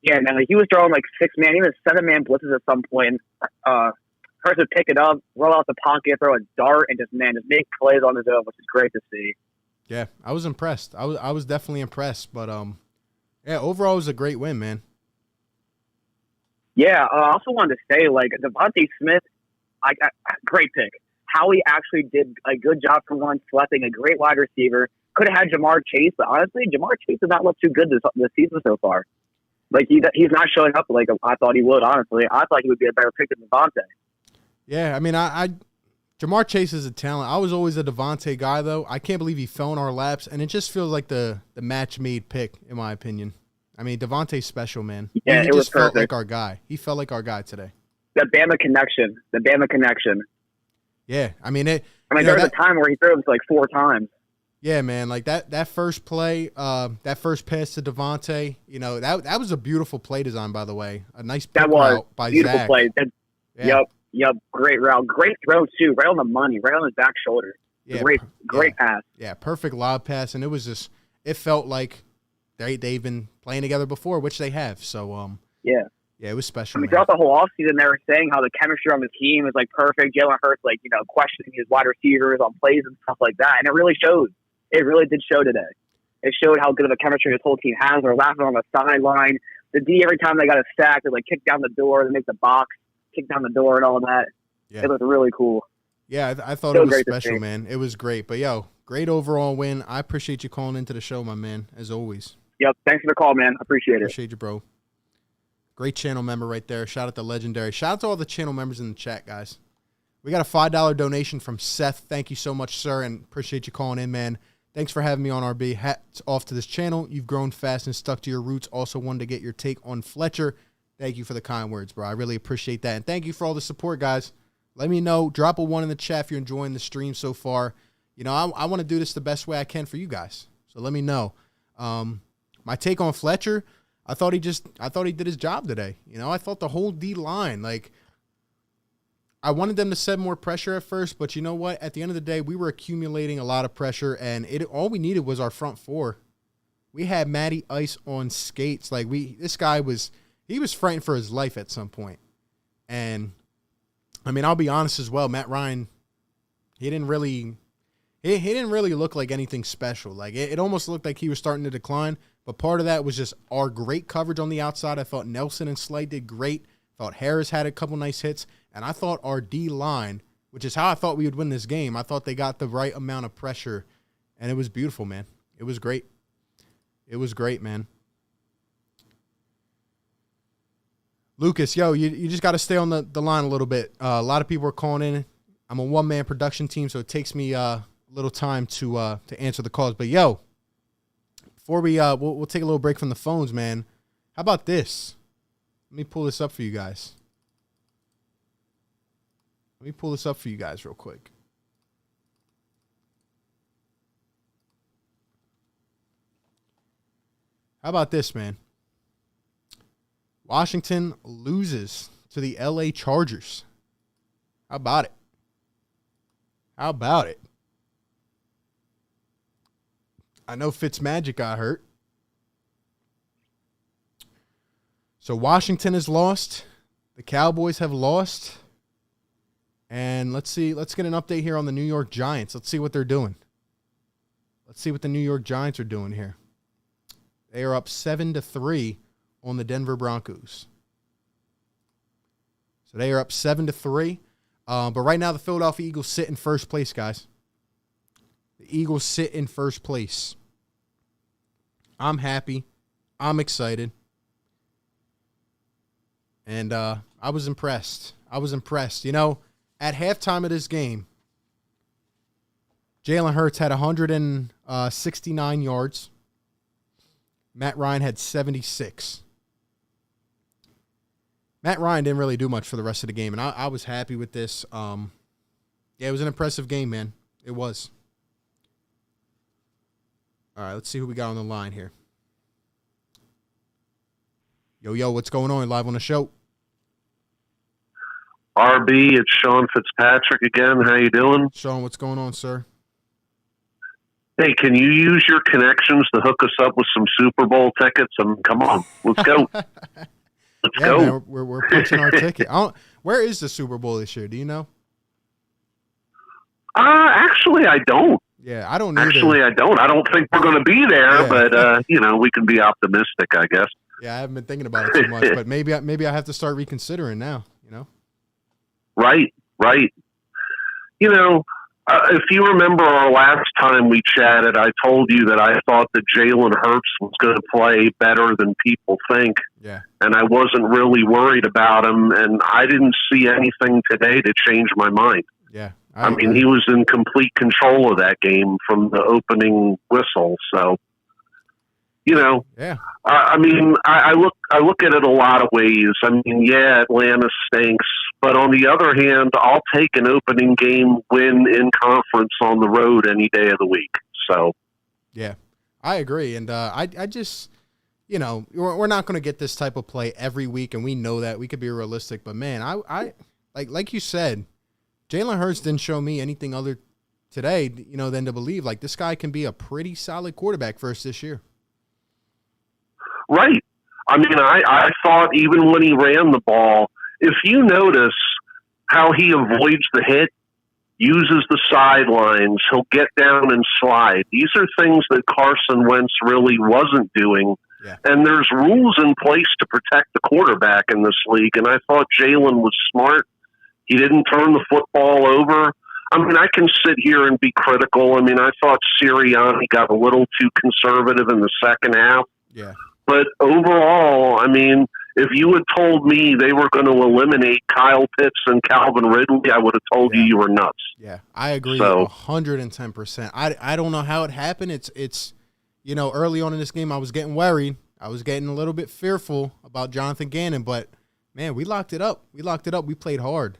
Yeah, man, he was throwing 6-man, even 7-man blitzes at some point. Hurts would pick it up, roll out the pocket, throw a dart, and just make plays on his own, which is great to see. Yeah, I was impressed. I was definitely impressed, but yeah, overall it was a great win, man. Yeah, I also wanted to say Devontae Smith, great pick. Howie actually did a good job for one, selecting a great wide receiver. Could have had Jamar Chase, but honestly, Jamar Chase has not looked too good this season so far. He's not showing up like I thought he would. Honestly, I thought he would be a better pick than Devontae. Yeah, I mean, Jamar Chase is a talent. I was always a Devontae guy, though. I can't believe he fell in our laps, and it just feels like the match-made pick, in my opinion. I mean, Devontae's special, man. Yeah, he it was just felt perfect. like our guy. He felt like our guy today. The Bama connection. Yeah, I mean it. There was a time where he threw it 4 times. Yeah, man, that first play, that first pass to Devontae, that was a beautiful play design, by the way. A nice pick route by beautiful Zach. play. Yeah. Yep, great route, great throw too, right on the money, right on his back shoulder. Yeah, great pass. Yeah, perfect lob pass, and it felt like they've been playing together before, which they have. So yeah, it was special. Throughout the whole offseason, they were saying how the chemistry on the team is perfect. Jalen Hurts questioning his wide receivers on plays and stuff like that, and it really showed. It really did show today. It showed how good of a chemistry his whole team has. They're laughing on the sideline. The D, every time they got a sack, they kick down the door, they make the box, kick down the door, and all that. Yeah. It looked really cool. Yeah, I thought it was special, man. It was great. But, great overall win. I appreciate you calling into the show, my man, as always. Yep, thanks for the call, man. I appreciate it. Appreciate you, bro. Great channel member right there. Shout out to Legendary. Shout out to all the channel members in the chat, guys. We got a $5 donation from Seth. Thank you so much, sir, and appreciate you calling in, man. Thanks for having me on, RB. Hats off to this channel. You've grown fast and stuck to your roots. Also wanted to get your take on Fletcher. Thank you for the kind words, bro. I really appreciate that. And thank you for all the support, guys. Let me know. Drop a 1 in the chat if you're enjoying the stream so far. I want to do this the best way I can for you guys. So let me know. My take on Fletcher, I thought he did his job today. I thought the whole D line, I wanted them to set more pressure at first, but you know what? At the end of the day, we were accumulating a lot of pressure, and all we needed was our front four. We had Matty Ice on skates. This guy was frightened for his life at some point. And I mean, I'll be honest as well. Matt Ryan, he didn't really look like anything special. It almost looked like he was starting to decline. But part of that was just our great coverage on the outside. I thought Nelson and Slay did great. Thought Harris had a couple nice hits. And I thought our D-line which is how I thought we would win this game. I thought they got the right amount of pressure, and it was beautiful, man. It was great. It was great, man. Lucas, yo, you just got to stay on the line a little bit. A lot of people are calling in. I'm a one-man production team, so it takes me a little time to answer the calls. But, yo, before we'll take a little break from the phones, man, how about this? Let me pull this up for you guys. Let me pull this up for you guys real quick. How about this, man? Washington loses to the LA Chargers. How about it? How about it? I know Fitzmagic got hurt. So Washington has lost. The Cowboys have lost. And let's see. Let's get an update here on the New York Giants. Let's see what they're doing. Let's see what the New York Giants are doing here. They are up 7-3 on the Denver Broncos. So they are up 7-3. But right now the Philadelphia Eagles sit in first place, guys. The Eagles sit in first place. I'm happy. I'm excited. And I was impressed. You know, at halftime of this game, Jalen Hurts had 169 yards. Matt Ryan had 76. Matt Ryan didn't really do much for the rest of the game, and I was happy with this. Yeah, it was an impressive game, man. It was. All right, let's see who we got on the line here. Yo, what's going on? Live on the show. RB, it's Sean Fitzpatrick again. How you doing? Sean, what's going on, sir? Hey, can you use your connections to hook us up with some Super Bowl tickets? Come on, let's go. Let's go. Man, we're punching our ticket. Where is the Super Bowl this year? Do you know? Actually, I don't. Yeah, I don't either. Actually, I don't. I don't think we're going to be there, but we can be optimistic, I guess. Yeah, I haven't been thinking about it too much, but maybe I have to start reconsidering now. You know. Right. You know, if you remember our last time we chatted, I told you that I thought that Jalen Hurts was going to play better than people think. Yeah. And I wasn't really worried about him, and I didn't see anything today to change my mind. Yeah. I mean, he was in complete control of that game from the opening whistle. So, you know, yeah. I mean, I look at it a lot of ways. I mean, yeah, Atlanta stinks, but on the other hand, I'll take an opening game win in conference on the road any day of the week. So, yeah, I agree, and I just, you know, we're not going to get this type of play every week, and we know that. We could be realistic, but man, I like you said, Jalen Hurts didn't show me anything other today, you know, than to believe like this guy can be a pretty solid quarterback for us this year. Right. I mean, I thought even when he ran the ball, if you notice how he avoids the hit, uses the sidelines, he'll get down and slide. These are things that Carson Wentz really wasn't doing. Yeah. And there's rules in place to protect the quarterback in this league. And I thought Jalen was smart. He didn't turn the football over. I mean, I can sit here and be critical. I mean, I thought Sirianni got a little too conservative in the second half. Yeah. But overall, I mean, if you had told me they were going to eliminate Kyle Pitts and Calvin Ridley, I would have told you were nuts. Yeah, I agree 110%. I don't know how it happened. It's you know, early on in this game, I was getting worried. I was getting a little bit fearful about Jonathan Gannon, but, man, we locked it up. We played hard.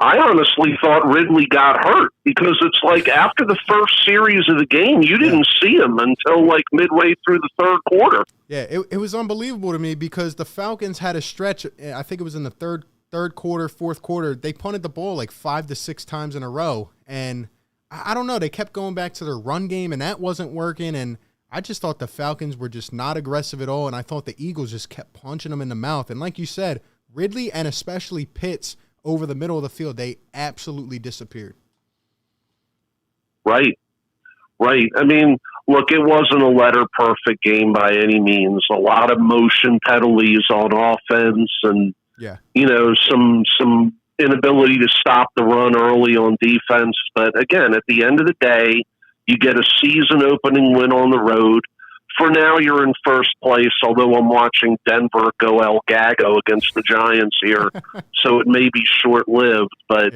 I honestly thought Ridley got hurt because it's like after the first series of the game, you didn't see him until like midway through the third quarter. Yeah, it was unbelievable to me because the Falcons had a stretch. I think it was in the third quarter, fourth quarter. They punted the ball like 5 to 6 times in a row. And I don't know. They kept going back to their run game, and that wasn't working. And I just thought the Falcons were just not aggressive at all. And I thought the Eagles just kept punching them in the mouth. And like you said, Ridley and especially Pitts over the middle of the field, they absolutely disappeared. Right. I mean, look, it wasn't a letter-perfect game by any means. A lot of motion penalties on offense and, you know, some inability to stop the run early on defense. But again, at the end of the day, you get a season opening win on the road. For now, you're in first place, although I'm watching Denver go El Gago against the Giants here, so it may be short-lived. But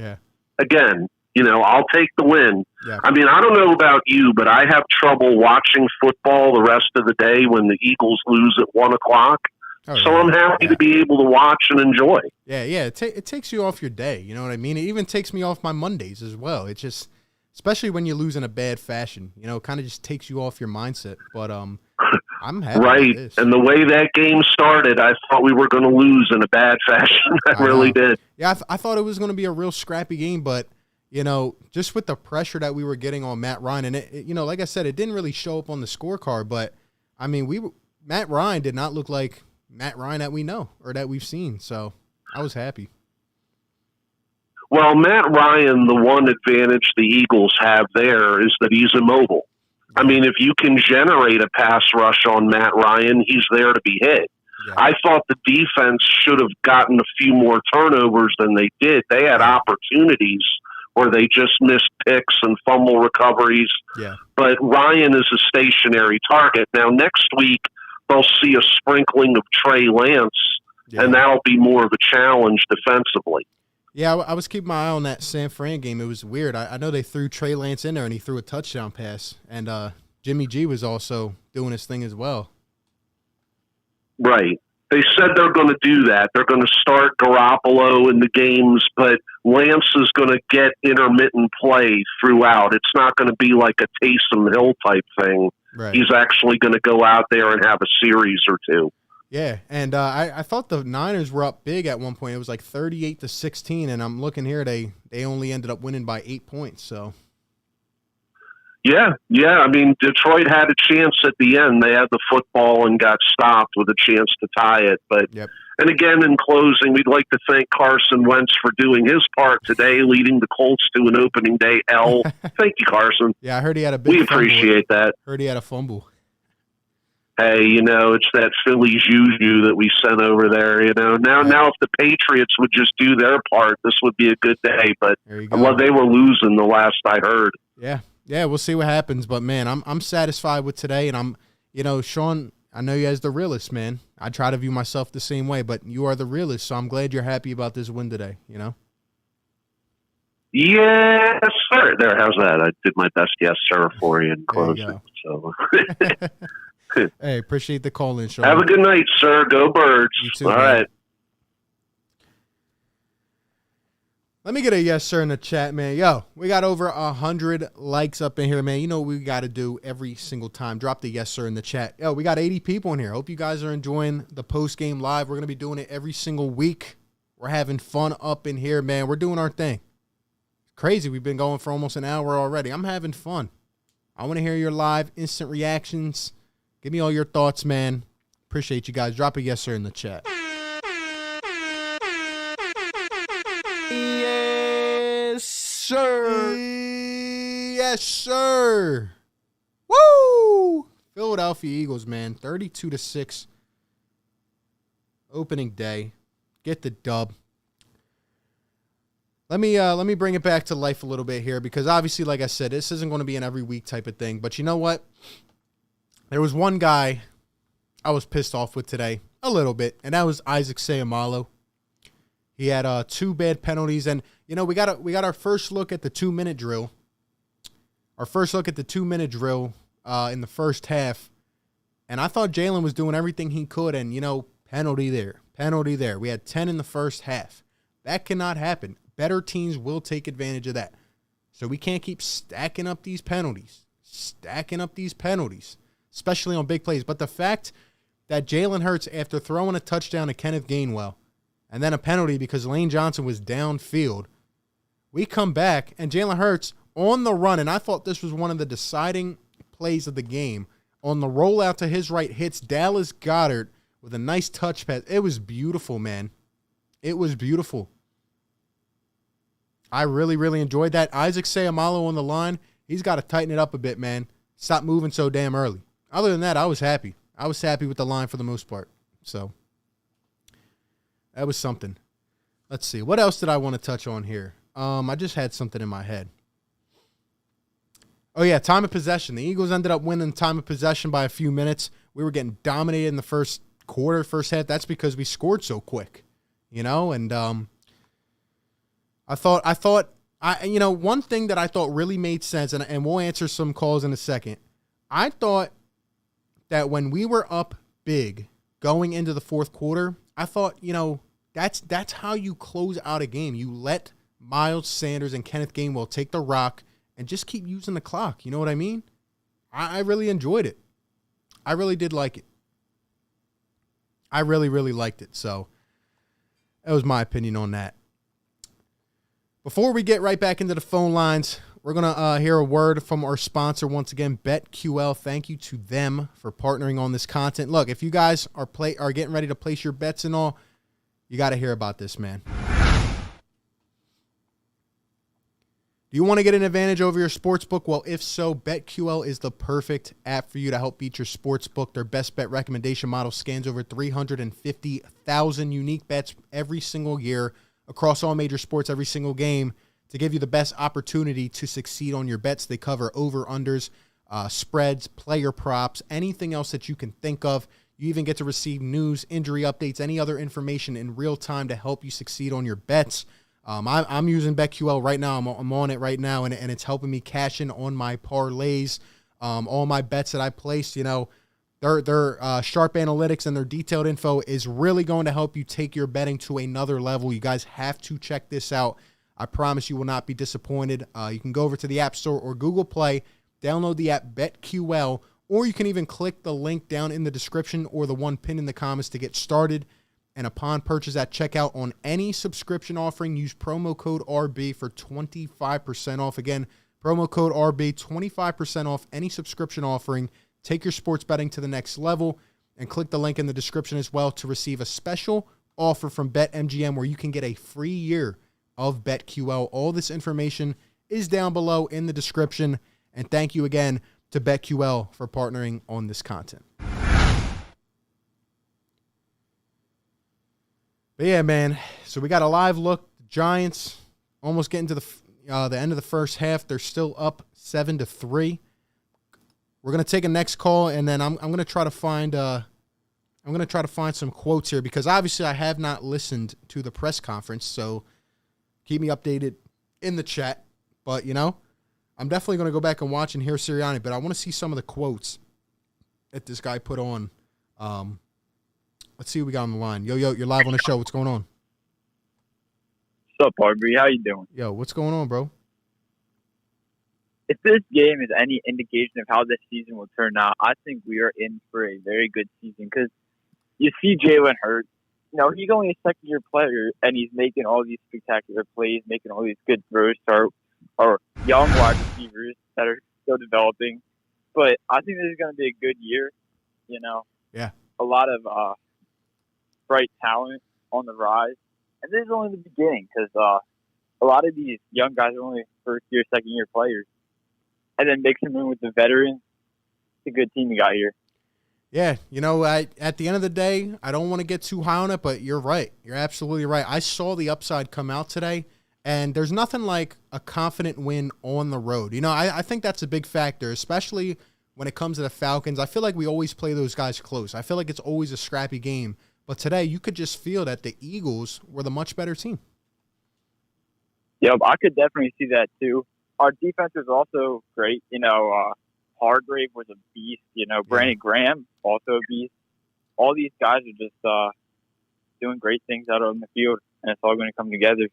again, I'll take the win. Yeah. I mean, I don't know about you, but I have trouble watching football the rest of the day when the Eagles lose at 1 o'clock. Oh, so I'm happy to be able to watch and enjoy. Yeah. It takes you off your day. You know what I mean? It even takes me off my Mondays as well. It just, especially when you lose in a bad fashion, it kind of just takes you off your mindset. But I'm happy right. with this. And the way that game started, I thought we were going to lose in a bad fashion. I really did. Yeah, I thought it was going to be a real scrappy game, but just with the pressure that we were getting on Matt Ryan, and it like I said, it didn't really show up on the scorecard, but I mean, Matt Ryan did not look like Matt Ryan that we know or that we've seen, so I was happy. Well, Matt Ryan, the one advantage the Eagles have there is that he's immobile. I mean, if you can generate a pass rush on Matt Ryan, he's there to be hit. Yeah. I thought the defense should have gotten a few more turnovers than they did. They had opportunities where they just missed picks and fumble recoveries. Yeah. But Ryan is a stationary target. Now, next week, they'll see a sprinkling of Trey Lance, and that'll be more of a challenge defensively. Yeah, I was keeping my eye on that San Fran game. It was weird. I know they threw Trey Lance in there, and he threw a touchdown pass. And Jimmy G was also doing his thing as well. Right. They said they're going to do that. They're going to start Garoppolo in the games, but Lance is going to get intermittent play throughout. It's not going to be like a Taysom Hill type thing. Right. He's actually going to go out there and have a series or two. Yeah, and I thought the Niners were up big at one point. It was like 38-16, and I'm looking here. They only ended up winning by 8 points. So. Yeah. I mean, Detroit had a chance at the end. They had the football and got stopped with a chance to tie it. But And again, in closing, we'd like to thank Carson Wentz for doing his part today, leading the Colts to an opening day L. Thank you, Carson. Yeah, I heard he had a big. We appreciate that. Heard he had a fumble. Hey, it's that Philly juju that we sent over there. Now if the Patriots would just do their part, this would be a good day. But they were losing the last I heard. Yeah, we'll see what happens. But man, I'm satisfied with today, and I'm, Sean, I know you as the realist, man. I try to view myself the same way, but you are the realist, so I'm glad you're happy about this win today. Yes, sir. There, how's that? I did my best, yes, sir, for you in closing. So. Hey, appreciate the call in, Sean. Have a good night, sir. Go Birds. You too, all man. Right. Let me get a yes, sir, in the chat, man. Yo, we got over 100 likes up in here, man. You know what we got to do every single time. Drop the yes, sir, in the chat. Yo, we got 80 people in here. Hope you guys are enjoying the post-game live. We're going to be doing it every single week. We're having fun up in here, man. We're doing our thing. Crazy. We've been going for almost an hour already. I'm having fun. I want to hear your live instant reactions. Give me all your thoughts, man. Appreciate you guys. Drop a yes, sir, in the chat. Yes, sir. Yes, sir. Woo! Philadelphia Eagles, man. 32-6. Opening day. Get the dub. Let me bring it back to life a little bit here, because obviously, like I said, this isn't going to be an every week type of thing. But you know what? There was one guy I was pissed off with today a little bit, and that was Isaac Seumalo. He had 2 bad penalties, and we got our first look at the 2-minute drill. Our first look at the 2-minute drill in the first half, and I thought Jalen was doing everything he could, and penalty there. We had 10 in the first half. That cannot happen. Better teams will take advantage of that. So we can't keep stacking up these penalties, especially on big plays. But the fact that Jalen Hurts, after throwing a touchdown to Kenneth Gainwell and then a penalty because Lane Johnson was downfield, we come back and Jalen Hurts on the run, and I thought this was one of the deciding plays of the game, on the rollout to his right, hits Dallas Goedert with a nice touch pass. It was beautiful, man. It was beautiful. I really, really enjoyed that. Isaac Seumalo on the line, he's got to tighten it up a bit, man. Stop moving so damn early. Other than that, I was happy. I was happy with the line for the most part. So, that was something. Let's see. What else did I want to touch on here? I just had something in my head. Oh, yeah, time of possession. The Eagles ended up winning time of possession by a few minutes. We were getting dominated in the first quarter, first half. That's because we scored so quick, and I thought, one thing that I thought really made sense, and we'll answer some calls in a second. I thought that when we were up big going into the fourth quarter, I thought, that's how you close out a game. You let Miles Sanders and Kenneth Gainwell take the rock and just keep using the clock. You know what I mean? I really enjoyed it. I really did like it. I really, really liked it. So that was my opinion on that. Before we get right back into the phone lines, we're going to hear a word from our sponsor once again, BetQL. Thank you to them for partnering on this content. Look, if you guys are getting ready to place your bets and all, you got to hear about this, man. Do you want to get an advantage over your sportsbook? Well, if so, BetQL is the perfect app for you to help beat your sportsbook. Their best bet recommendation model scans over 350,000 unique bets every single year across all major sports every single game to give you the best opportunity to succeed on your bets. They cover over-unders, spreads, player props, anything else that you can think of. You even get to receive news, injury updates, any other information in real time to help you succeed on your bets. I'm using BetQL right now. I'm on it right now, and it's helping me cash in on my parlays. All my bets that I placed, their sharp analytics and their detailed info is really going to help you take your betting to another level. You guys have to check this out. I promise you will not be disappointed. You can go over to the App Store or Google Play, download the app BetQL, or you can even click the link down in the description or the one pinned in the comments to get started. And upon purchase at checkout on any subscription offering, use promo code RB for 25% off. Again, promo code RB, 25% off any subscription offering. Take your sports betting to the next level, and click the link in the description as well to receive a special offer from BetMGM where you can get a free year of BetQL. All this information is down below in the description. And thank you again to BetQL for partnering on this content. But yeah, man, so we got a live look. The Giants almost getting to the end of the first half. They're still up 7-3. We're gonna take a next call, and then I'm gonna try to find some quotes here because obviously I have not listened to the press conference. So keep me updated in the chat. But I'm definitely gonna go back and watch and hear Sirianni. But I want to see some of the quotes that this guy put on. Let's see what we got on the line. Yo, you're live on the show. What's going on? What's up, RB? How you doing? Yo, what's going on, bro? If this game is any indication of how this season will turn out, I think we are in for a very good season because you see Jalen Hurts. He's only a second-year player, and he's making all these spectacular plays, making all these good throws to our young wide receivers that are still developing. But I think this is going to be a good year. Yeah. A lot of bright talent on the rise. And this is only the beginning because a lot of these young guys are only first-year, second-year players. And then make some room with the veterans. It's a good team you got here. Yeah, at the end of the day, I don't want to get too high on it, but you're right. You're absolutely right. I saw the upside come out today, and there's nothing like a confident win on the road. I think that's a big factor, especially when it comes to the Falcons. I feel like we always play those guys close. I feel like it's always a scrappy game. But today, you could just feel that the Eagles were the much better team. Yep, I could definitely see that too. Our defense is also great. Hargrave was a beast. Brandon Graham, also a beast. All these guys are just doing great things out on the field, and it's all going to come together. Yeah.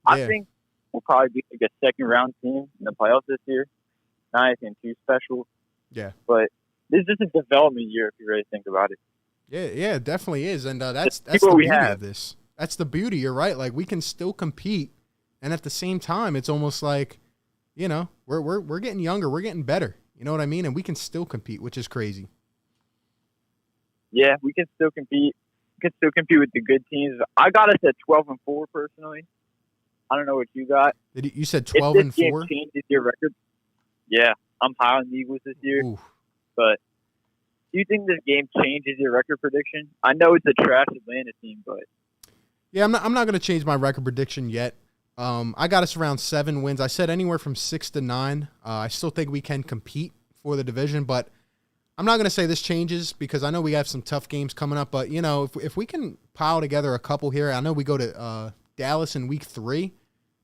I think we'll probably be like a second-round team in the playoffs this year. Not anything too special. Yeah. But this is a development year if you really think about it. Yeah, it definitely is, and that's the beauty of this. That's the beauty. You're right. Like we can still compete, and at the same time, it's almost like, we're getting younger, we're getting better. You know what I mean? And we can still compete, which is crazy. Yeah, we can still compete. We can still compete with the good teams. I got us at 12-4 personally. I don't know what you got. You said 12-4? If this game changes your record, yeah, I'm high on the Eagles this year. Ooh. But do you think this game changes your record prediction? I know it's a trash Atlanta team, but Yeah, I'm not going to change my record prediction yet. I got us around 7 wins. I said anywhere from 6 to 9. I still think we can compete for the division, but I'm not going to say this changes because I know we have some tough games coming up. But, if we can pile together a couple here, I know we go to Dallas in week 3.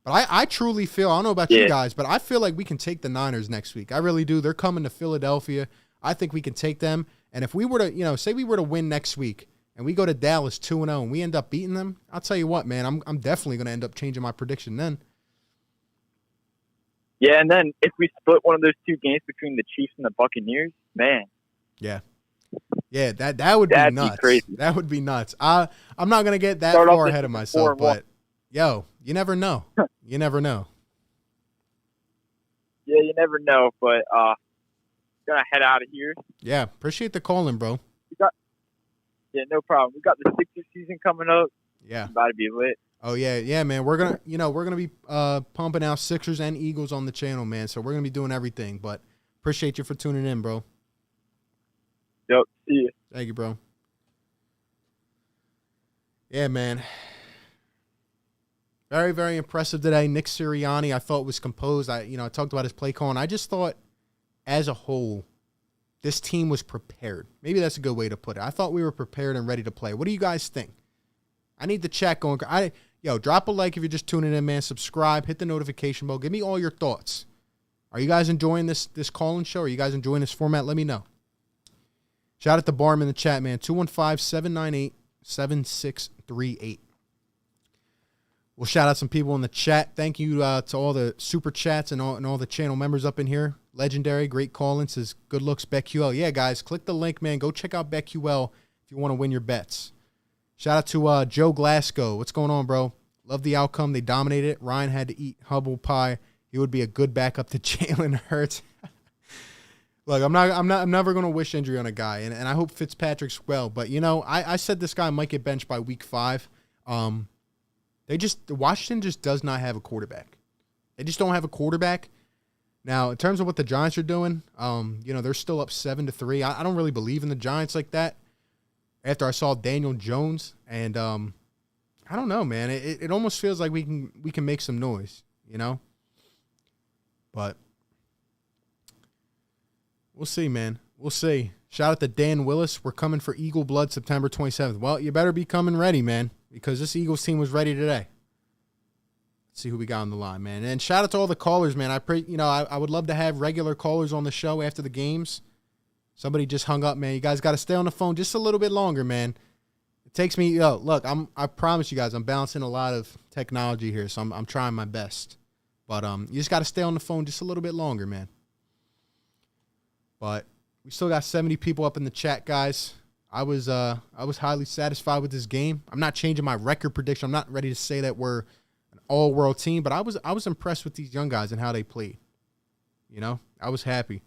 But I truly feel, I don't know about you guys, but I feel like we can take the Niners next week. I really do. They're coming to Philadelphia. I think we can take them. And if we were to, say we were to win next week and we go to Dallas 2-0 and we end up beating them, I'll tell you what, man, I'm definitely going to end up changing my prediction then. Yeah, and then if we split one of those 2 games between the Chiefs and the Buccaneers, man. Yeah. Yeah, that would be nuts. Crazy. That would be nuts. I'm not going to get that far ahead of myself, but yo, you never know. You never know. Yeah, you never know, but gonna head out of here. Yeah, appreciate the calling, bro. No problem. We got the Sixers season coming up. Yeah. It's about to be lit. Oh yeah, man. We're gonna be pumping out Sixers and Eagles on the channel, man. So we're gonna be doing everything. But appreciate you for tuning in, bro. Yep. See you. Thank you, bro. Yeah, man. Very, very impressive today. Nick Sirianni, I thought was composed. I talked about his play calling. I just thought, as a whole, this team was prepared. Maybe that's a good way to put it. I thought we were prepared and ready to play. What do you guys think? I need the chat going. Drop a like if you're just tuning in, man. Subscribe. Hit the notification bell. Give me all your thoughts. Are you guys enjoying this call-in show? Are you guys enjoying this format? Let me know. Shout out to Barm in the chat, man. 215-798-7638. We'll shout out some people in the chat. Thank you to all the super chats and all the channel members up in here. Legendary, great call-in, says good looks BetQL. Yeah, guys, click the link, man. Go check out BetQL if you want to win your bets. Shout out to Joe Glasgow. What's going on, bro? Love the outcome. They dominated it. Ryan had to eat humble pie. He would be a good backup to Jalen Hurts. Look, I'm never going to wish injury on a guy, and I hope Fitzpatrick's well. But I said this guy might get benched by week 5. Washington just does not have a quarterback. They just don't have a quarterback. Now, in terms of what the Giants are doing, they're still up 7-3. I don't really believe in the Giants like that. After I saw Daniel Jones, and I don't know, man. It almost feels like we can make some noise, But we'll see, man. We'll see. Shout out to Dan Willis. We're coming for Eagle Blood September 27th. Well, you better be coming ready, man, because this Eagles team was ready today. Let's see who we got on the line, man. And shout out to all the callers, man. I would love to have regular callers on the show after the games. Somebody just hung up, man. You guys got to stay on the phone just a little bit longer, man. It takes me, look, I promise you guys, I'm balancing a lot of technology here, so I'm trying my best. But you just got to stay on the phone just a little bit longer, man. But we still got 70 people up in the chat, guys. I was highly satisfied with this game. I'm not changing my record prediction. I'm not ready to say that we're an all-world team, but I was impressed with these young guys and how they played. I was happy.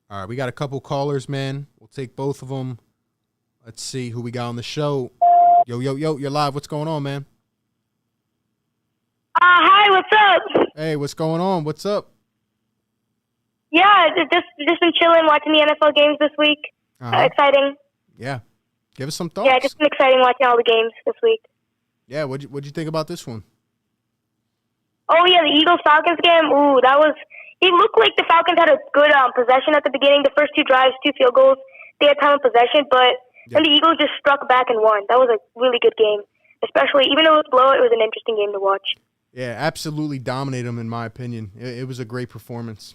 All right, we got a couple callers, man. We'll take both of them. Let's see who we got on the show. Yo, you're live. What's going on, man? Hi, what's up? Hey, what's going on? What's up? Yeah, just been chilling, watching the NFL games this week. Exciting. Yeah. Give us some thoughts. Yeah, just been exciting watching all the games this week. Yeah, what'd you think about this one? Oh, yeah, the Eagles-Falcons game. Ooh, it looked like the Falcons had a good possession at the beginning. The first 2 drives, 2 field goals. They had time of possession, but then the Eagles just struck back and won. That was a really good game. Especially, even though it was blowout, it was an interesting game to watch. Yeah, absolutely dominated them, in my opinion. It was a great performance.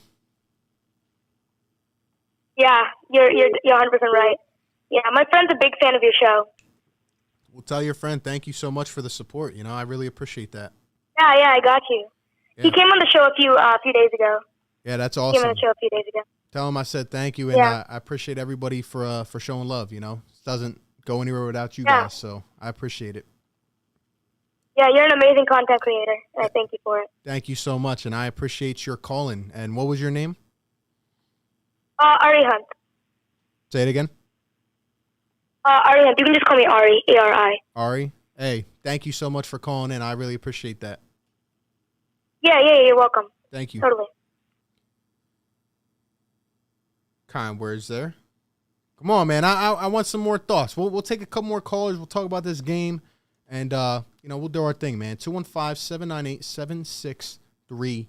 Yeah, you're 100% right. Yeah, my friend's a big fan of your show. Well, tell your friend thank you so much for the support. I really appreciate that. Yeah, I got you. Yeah. He came on the show a few days ago. Yeah, that's awesome. He came on the show a few days ago. Tell him I said thank you, and I appreciate everybody for showing love. It doesn't go anywhere without you guys, so I appreciate it. Yeah, you're an amazing content creator, and I thank you for it. Thank you so much, and I appreciate your calling. And what was your name? Ari Hunt. Say it again. Ari Hunt. You can just call me Ari, A-R-I. Ari? Hey, thank you so much for calling in. I really appreciate that. Yeah, you're welcome. Thank you. Totally. Kind words there. Come on, man. I want some more thoughts. We'll take a couple more callers. We'll talk about this game, and we'll do our thing, man. 215-798-7638.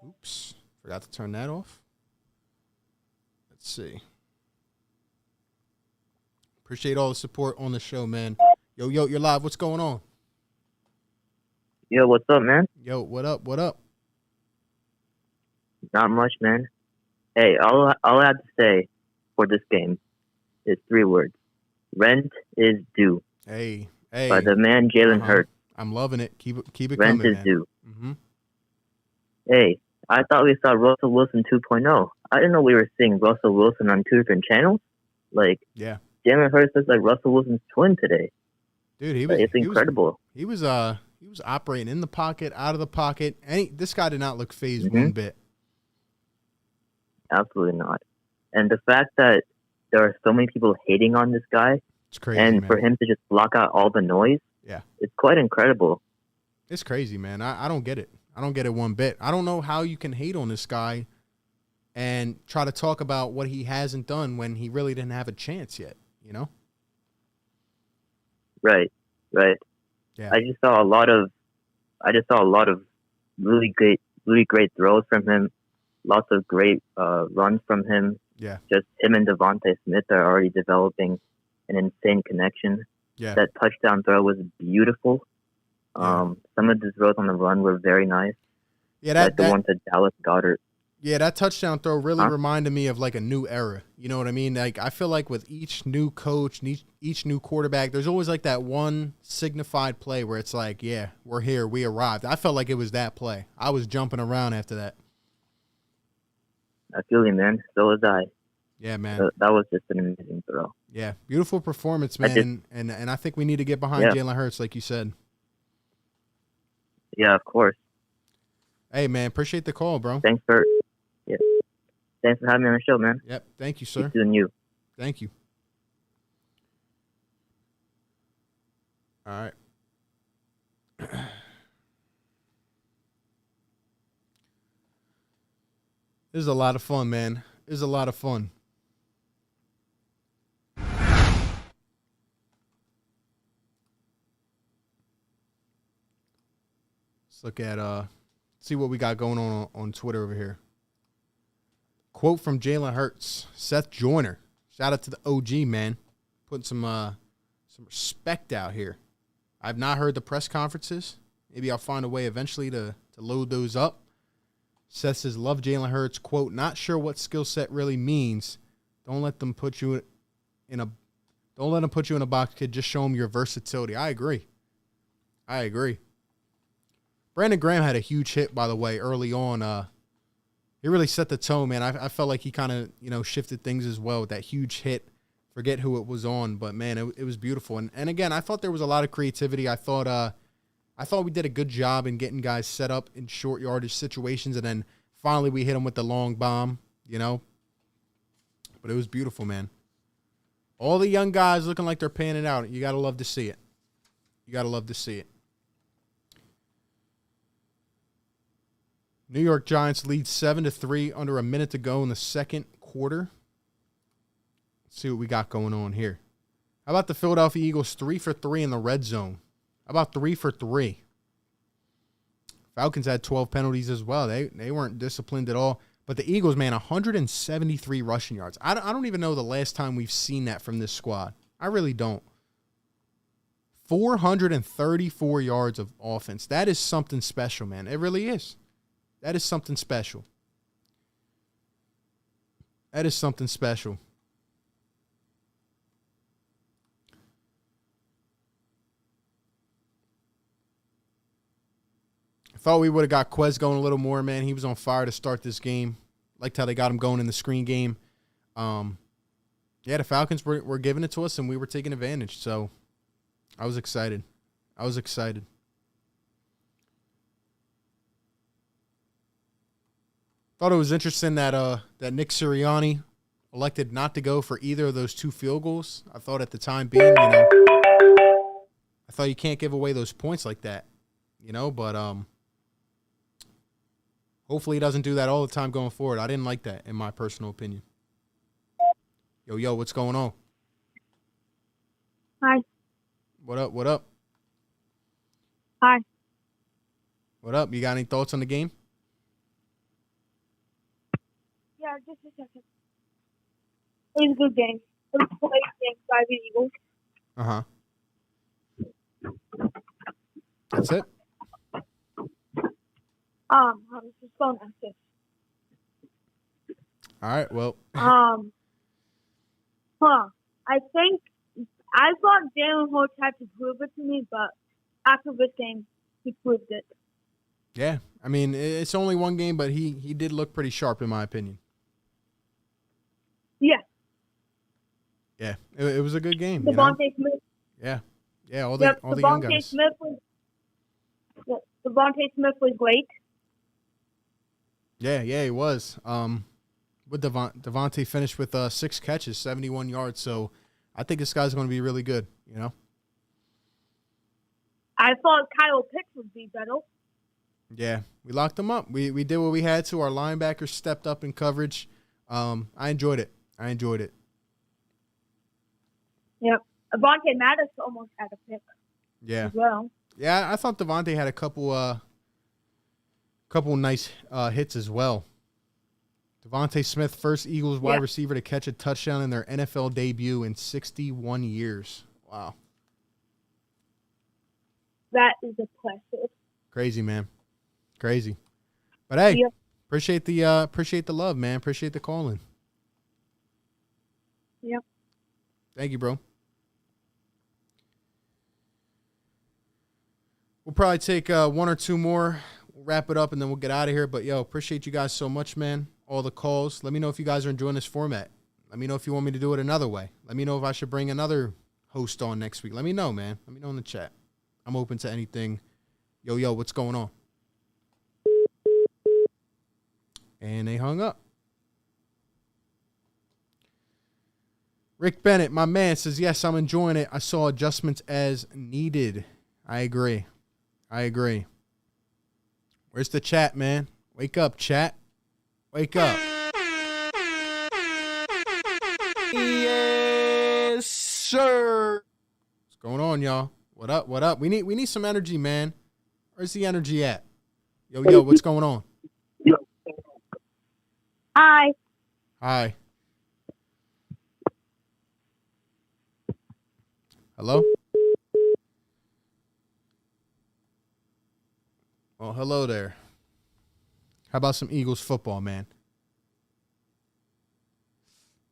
Oops, forgot to turn that off. Let's see. Appreciate all the support on the show, man. Yo, you're live. What's going on? Yo, what's up, man? Yo, what up? What up? Not much, man. Hey, all I have to say for this game is 3 words. Rent is due. Hey. By the man Jalen Hurts. I'm loving it. Keep it Rent coming, is man. due. Mm-hmm. Hey, I thought we saw Russell Wilson 2.0. I didn't know we were seeing Russell Wilson on 2 different channels. Like, yeah. Jalen Hurts looks like Russell Wilson's twin today. Dude, it's incredible. He was operating in the pocket, out of the pocket. This guy did not look phased one bit. Absolutely not. And the fact that there are so many people hating on this guy, it's crazy, and man. for him to just block out all the noise, it's quite incredible. It's crazy, man. I don't get it. I don't get it one bit. I don't know how you can hate on this guy and try to talk about what he hasn't done when he really didn't have a chance yet, you know? Right. Yeah. I just saw a lot of really great throws from him. Lots of great runs from him. Yeah. Just him and Devontae Smith are already developing an insane connection. Yeah. That touchdown throw was beautiful. Some of the throws on the run were very nice. Yeah, like the one to Dallas Goedert. Yeah, that touchdown throw really reminded me of like a new era. You know what I mean? Like I feel like with each new coach, each new quarterback, there's always like that one signified play where it's like, yeah, we're here, we arrived. I felt like it was that play. I was jumping around after that. I feel you, man. So was I. Yeah, man. That was just an amazing throw. Yeah, beautiful performance, man. And I think we need to get behind Jalen Hurts, like you said. Yeah, of course. Hey, man, appreciate the call, bro. Thanks for having me on the show, man. Yep, thank you, sir. Keep doing you. Thank you. All right. This is a lot of fun, man. This is a lot of fun. Let's look at see what we got going on Twitter over here. Quote from Jalen Hurts, Seth Joyner. Shout out to the OG, man. Putting some respect out here. I've not heard the press conferences. Maybe I'll find a way eventually to load those up. Seth says, love Jalen Hurts. Quote, not sure what skill set really means. Don't let them put you in a box, kid. Just show them your versatility. I agree. Brandon Graham had a huge hit, by the way, early on. He really set the tone, man. I felt like he kind of, shifted things as well with that huge hit. Forget who it was on, but man, it was beautiful. And again, I thought there was a lot of creativity. I thought we did a good job in getting guys set up in short yardage situations, and then finally we hit them with the long bomb, But it was beautiful, man. All the young guys looking like they're panning out. You gotta love to see it. New York Giants lead 7-3 under a minute to go in the second quarter. Let's see what we got going on here. How about the Philadelphia Eagles 3 for 3 in the red zone? How about 3 for 3? Falcons had 12 penalties as well. They weren't disciplined at all. But the Eagles, man, 173 rushing yards. I don't even know the last time we've seen that from this squad. I really don't. 434 yards of offense. That is something special, man. It really is. That is something special. I thought we would have got Quez going a little more, man. He was on fire to start this game. Liked how they got him going in the screen game. The Falcons were giving it to us, and we were taking advantage. So I was excited. Thought it was interesting that Nick Sirianni elected not to go for either of those 2 field goals. I thought at the time being, I thought you can't give away those points like that, but hopefully he doesn't do that all the time going forward. I didn't like that, in my personal opinion. Yo, what's going on? Hi. What up? What up? Hi. What up? You got any thoughts on the game? Yeah, just a second. It was a good game. It was a close game by the Eagles. Uh-huh. That's it? I was just phone active. All right, well. I think I thought Jalen Hurts had to prove it to me, but after this game, he proved it. Yeah, I mean, it's only one game, but he did look pretty sharp, in my opinion. Yeah. Yeah, it was a good game. Devontae Smith. Yeah, all the young guys. Devontae Smith was great. Yeah, he was. With Devontae finished with 6 catches, 71 yards. So I think this guy's going to be really good. I thought Kyle Pitts would be better. Yeah, we locked him up. We did what we had to. Our linebackers stepped up in coverage. I enjoyed it. Yep. Avonte Maddox almost had a pick. Yeah. As well. Yeah, I thought Devontae had a couple nice hits as well. Devontae Smith, first Eagles wide receiver to catch a touchdown in their NFL debut in 61 years. Wow. That is impressive. Crazy, man. Crazy. But hey, appreciate the love, man. Appreciate the calling. Yep. Thank you, bro. We'll probably take one or two more. We'll wrap it up, and then we'll get out of here. But, appreciate you guys so much, man. All the calls. Let me know if you guys are enjoying this format. Let me know if you want me to do it another way. Let me know if I should bring another host on next week. Let me know, man. Let me know in the chat. I'm open to anything. Yo, what's going on? And they hung up. Rick Bennett, my man, says, yes, I'm enjoying it. I saw adjustments as needed. I agree. Where's the chat, man? Wake up, chat. Wake up. Yes, sir. What's going on, y'all? What up? We need some energy, man. Where's the energy at? Yo, what's going on? Hi. Hello? Well, hello there. How about some Eagles football, man?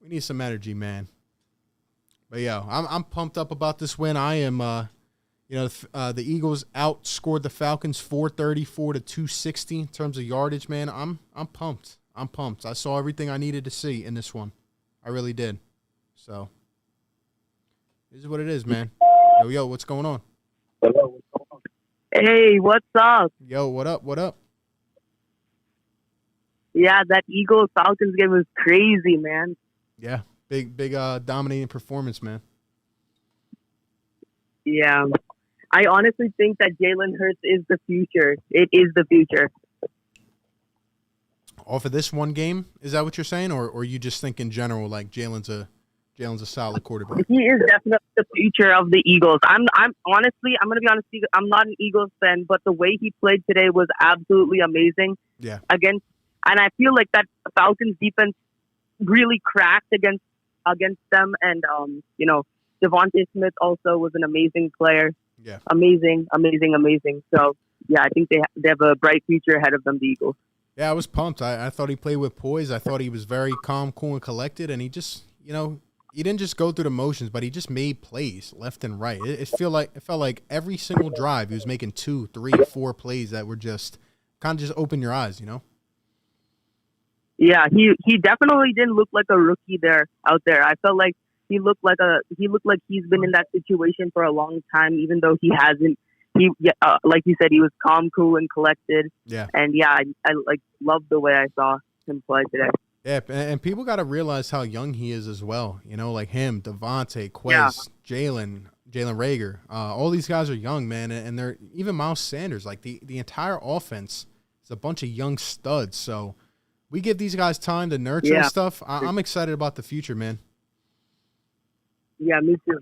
We need some energy, man. But, I'm pumped up about this win. I am, the Eagles outscored the Falcons 434 to 260 in terms of yardage, man. I'm pumped. I saw everything I needed to see in this one. I really did. So, this is what it is, man. Yo, what's going on? Hey, what's up? Yo, what up? Yeah, that Eagles-Falcons game was crazy, man. Yeah, big dominating performance, man. Yeah. I honestly think that Jalen Hurts is the future. It is the future. Off of this one game, is that what you're saying, or you just think in general like Jalen's a solid quarterback? He is definitely the future of the Eagles. I'm honestly, I'm gonna be honest with you, I'm not an Eagles fan, but the way he played today was absolutely amazing. Yeah. And I feel like that Falcons defense really cracked against them, and Devontae Smith also was an amazing player. Yeah. Amazing. So yeah, I think they have a bright future ahead of them, the Eagles. Yeah, I was pumped. I thought he played with poise. I thought he was very calm, cool, and collected, and he just, he didn't just go through the motions, but he just made plays left and right. It felt like every single drive he was making 2, 3, 4 plays that were just kind of just open your eyes, Yeah, he definitely didn't look like a rookie out there. I felt like he looked like he's been in that situation for a long time, even though he hasn't. Like you said, he was calm, cool, and collected. Yeah. And I loved the way I saw him play today. Yeah, and people got to realize how young he is as well. Like him, Devontae, Quez, Jalen Reagor. All these guys are young, man, and they're even Miles Sanders. Like the entire offense is a bunch of young studs. So we give these guys time to nurture and stuff. I'm excited about the future, man. Yeah, me too.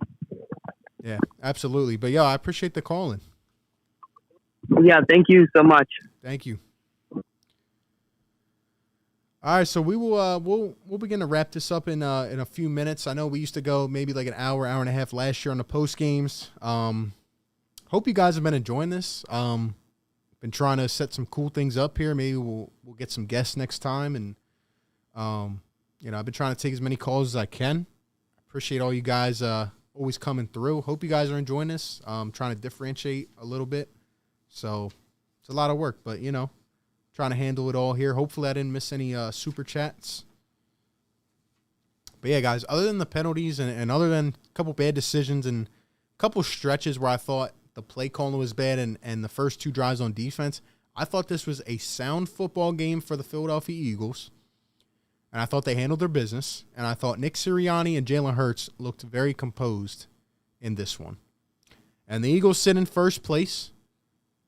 Yeah, absolutely. But yo, I appreciate the calling. Yeah, thank you so much. Thank you. All right, so we will we'll begin to wrap this up in a few minutes. I know we used to go maybe like an hour and a half last year on the post games. Hope you guys have been enjoying this. Been trying to set some cool things up here. Maybe we'll get some guests next time, and I've been trying to take as many calls as I can. Appreciate all you guys always coming through. Hope you guys are enjoying this. Trying to differentiate a little bit. So it's a lot of work, but trying to handle it all here. Hopefully I didn't miss any super chats. But yeah, guys, other than the penalties and other than a couple bad decisions and a couple stretches where I thought the play calling was bad and the first 2 drives on defense, I thought this was a sound football game for the Philadelphia Eagles. And I thought they handled their business. And I thought Nick Sirianni and Jalen Hurts looked very composed in this one. And the Eagles sit in first place.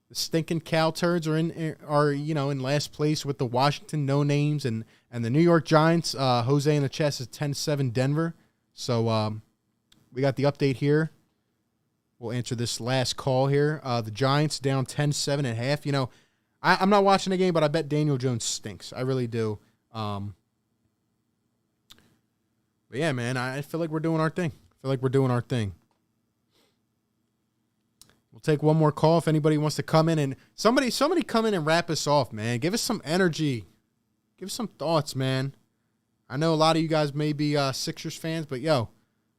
The stinking cow turds are in last place with the Washington no names and the New York Giants. Jose in the chest is 10-7 Denver. So we got the update here. We'll answer this last call here. The Giants down 10-7 at half. I'm not watching the game, but I bet Daniel Jones stinks. I really do. But yeah, man, I feel like we're doing our thing. We'll take one more call if anybody wants to come in and somebody come in and wrap us off, man. Give us some energy. Give us some thoughts, man. I know a lot of you guys may be Sixers fans, but yo,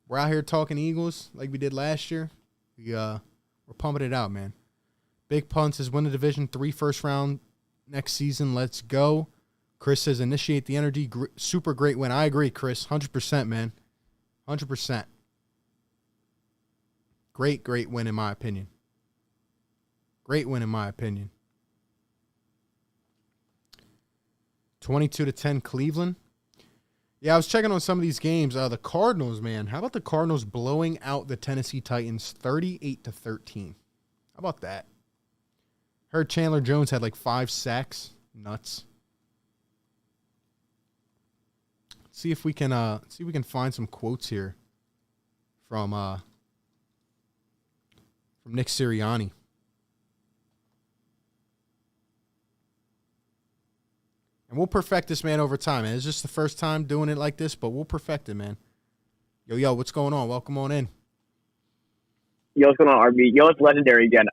we're out here talking Eagles like we did last year. We're pumping it out, man. Big Punts has won the Division 3 first round next season. Let's go. Chris says initiate the energy. Super great win. I agree, Chris. 100%, man. 100%. Great win in my opinion. 22-10 Cleveland. Yeah, I was checking on some of these games. The Cardinals, man. How about the Cardinals blowing out the Tennessee Titans 38-13? How about that? Heard Chandler Jones had like 5 sacks. Nuts. See if we can find some quotes here from Nick Sirianni. And we'll perfect this, man, over time. Man. It's just the first time doing it like this, but we'll perfect it, man. Yo, what's going on? Welcome on in. Yo, what's going on, RB? Yo, it's legendary again.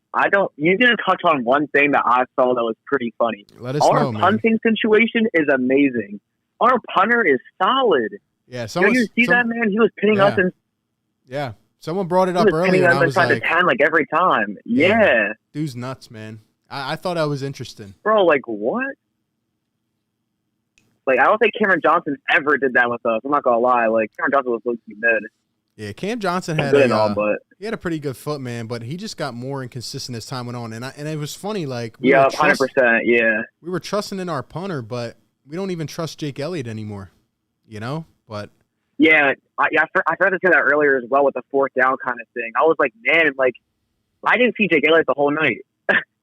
You didn't touch on one thing that I saw that was pretty funny. Let us know, Our punting situation is amazing. Our punter is solid. Yeah, you see that, man? He was pinning us in. Yeah, someone brought it up earlier, and I was like, 10 like every time. Yeah. Dude's nuts, man. I thought that was interesting. Bro, like what? Like I don't think Cameron Johnson ever did that with us. I'm not gonna lie. Like Cameron Johnson was looking good. Yeah, Cam Johnson had he had a pretty good foot, man, but he just got more inconsistent as time went on. And it was funny, like 100%. Yeah, we were trusting in our punter, but we don't even trust Jake Elliott anymore. But yeah, I forgot to say that earlier as well with the 4th down kind of thing. I was like, man, like I didn't see Jake Elliott the whole night.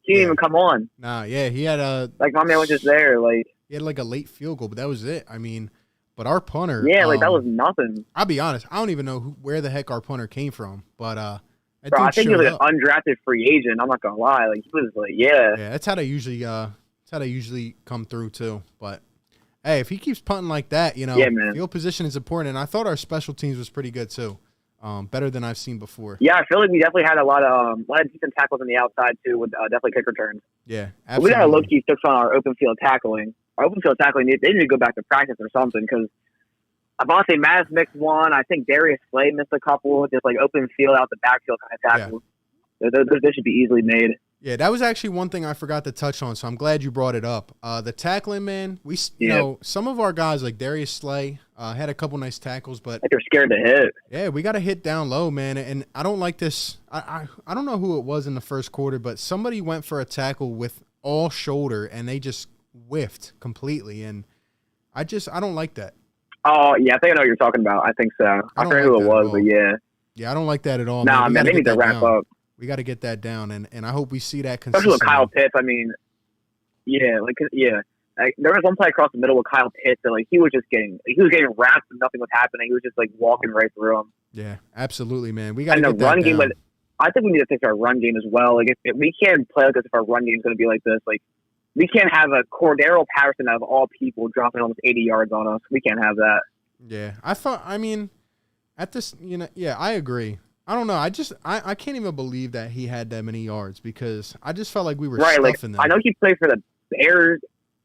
He didn't even come on. Nah, yeah, he had like my man was just there, like he had like a late field goal, but that was it. I mean, but our punter, like that was nothing. I'll be honest, I don't even know where the heck our punter came from, but bro, I think he was an undrafted free agent. I'm not gonna lie, like he was like, yeah, that's how they usually come through too. But hey, if he keeps punting like that, field position is important. And I thought our special teams was pretty good too, better than I've seen before. Yeah, I feel like we definitely had a lot of decent tackles on the outside too, with definitely kick returns. Yeah, absolutely. We got a low key fix on our open field tackling. Our open field tackling, they need to go back to practice or something because Avante Maz missed one. I think Darius Slay missed a couple, just like open field out the backfield kind of tackles. Yeah. Those should be easily made. Yeah, that was actually one thing I forgot to touch on, so I'm glad you brought it up. The tackling, man, some of our guys like Darius Slay had a couple nice tackles, but they're scared to hit. Yeah, we got to hit down low, man, and I don't like this. I don't know who it was in the first quarter, but somebody went for a tackle with all shoulder, and they just whiffed completely, and I don't like that. Oh, yeah, I think I know what you're talking about. I think so. I forget who it was, but yeah. Yeah, I don't like that at all. Nah, man, they need to wrap up. We got to get that down, and I hope we see that consistently. Especially with Kyle Pitts, I mean, yeah. Like, there was one play across the middle with Kyle Pitts, and like he was getting wrapped and nothing was happening. He was just like walking right through him. Yeah, absolutely, man. We got to And the get that run game, down. but I think we need to fix our run game as well. Like, if we can't play like this, if our run game is going to be like this, like, we can't have a Cordero Patterson out of all people dropping almost 80 yards on us. We can't have that. Yeah, I mean, at this, yeah, I agree. I don't know. I can't even believe that he had that many yards because I just felt like we were Right, like, stuffing them. I know he played for the Bears.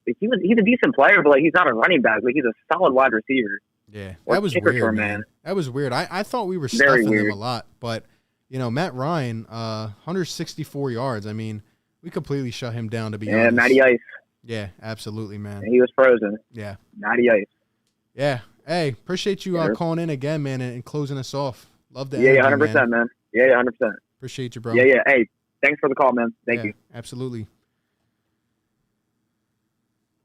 Like, he's a decent player, but, like, he's not a running back. Like, he's a solid wide receiver. Yeah, Or that was kicker weird, for a man. man. That was weird. I thought we were Very stuffing them weird. a lot, but, Matt Ryan, 164 yards. I mean, we completely shut him down, to be honest. Matty Ice. Yeah, absolutely, man. And he was frozen. Yeah. Matty Ice. Yeah. Hey, appreciate you Yeah. calling in again, man, and closing us off. Love the Yeah, energy, 100%, man. Yeah, 100%. Appreciate you, bro. Yeah. Hey, thanks for the call, man. Thank Yeah, you. Absolutely.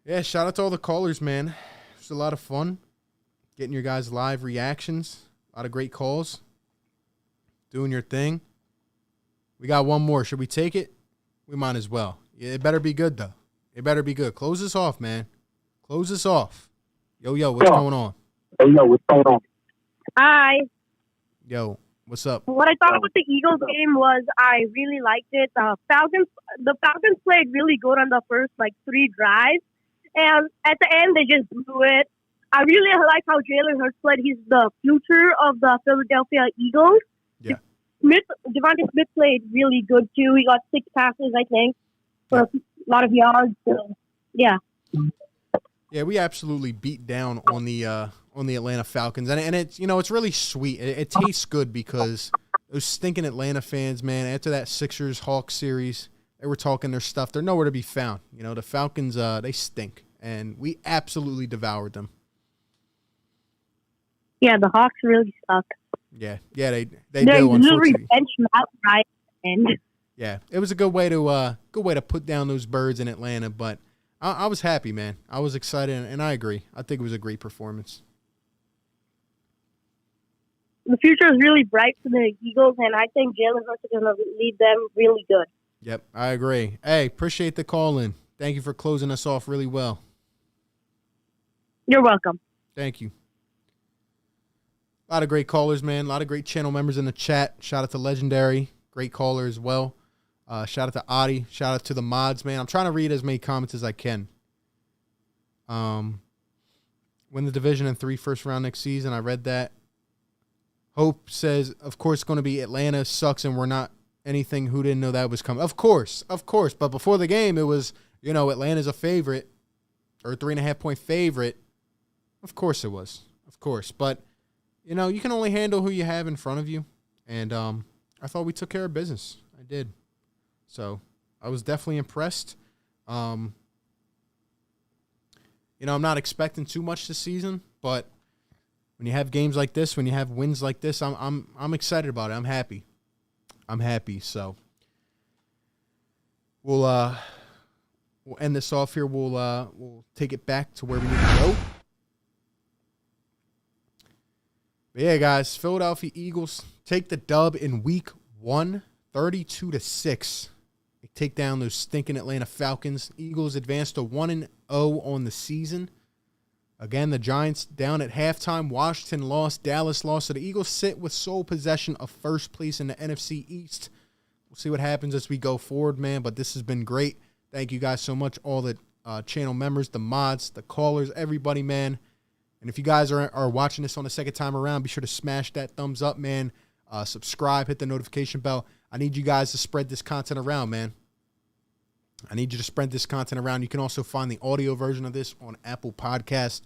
Yeah, shout out to all the callers, man. It was a lot of fun getting your guys' live reactions. A lot of great calls. Doing your thing. We got one more. Should we take it? We might as well. Yeah, it better be good, though. It better be good. Close this off, man. Close this off. Yo, what's going on? Hi. Yo, what's up? What I thought about the Eagles game was I really liked it. The Falcons played really good on the first 3 drives, and at the end they just blew it. I really like how Jalen Hurts played. He's the future of the Philadelphia Eagles. Yeah. Devontae Smith played really good too. He got 6 passes, I think, for a lot of yards. So, yeah. Yeah, we absolutely beat down on the Atlanta Falcons, and it's it's really sweet. It tastes good because those stinking Atlanta fans, man. After that Sixers-Hawks series, they were talking their stuff. They're nowhere to be found. The Falcons, they stink, and we absolutely devoured them. Yeah, the Hawks really suck. Yeah, they They're do. literally Unfortunately, bench Matt Ryan. And yeah, it was a good way to put down those birds in Atlanta, but I was happy, man. I was excited, and I agree. I think it was a great performance. the future is really bright for the Eagles, and I think Jalen Hurts is going to lead them really good. Yep, I agree. Hey, appreciate the call in. Thank you for closing us off really well. You're welcome. Thank you. A lot of great callers, man. A lot of great channel members in the chat. Shout out to Legendary. Great caller as well. Shout out to Adi. Shout out to the mods, man. I'm trying to read as many comments as I can. Win the division in 3 first round next season. I read that. Hope says, of course, it's going to be Atlanta sucks and we're not anything. Who didn't know that was coming? Of course. But before the game, it was, Atlanta's a favorite or a 3.5-point favorite. Of course it was. Of course. But, you can only handle who you have in front of you. And I thought we took care of business. I did. So I was definitely impressed. I'm not expecting too much this season, but when you have games like this, when you have wins like this, I'm excited about it. I'm happy. So we'll end this off here. We'll take it back to where we need to go. But yeah, guys, Philadelphia Eagles take the dub in week 1, 32-6. They take down those stinking Atlanta Falcons. Eagles advance to 1-0 on the season. Again, the Giants down at halftime. Washington lost. Dallas lost. So the Eagles sit with sole possession of first place in the NFC East. We'll see what happens as we go forward, man. But this has been great. Thank you guys so much, all the channel members, the mods, the callers, everybody, man. And if you guys are watching this on the second time around, be sure to smash that thumbs up, man. Subscribe, hit the notification bell. I need you guys to spread this content around, man. I need you to spread this content around. You can also find the audio version of this on Apple Podcast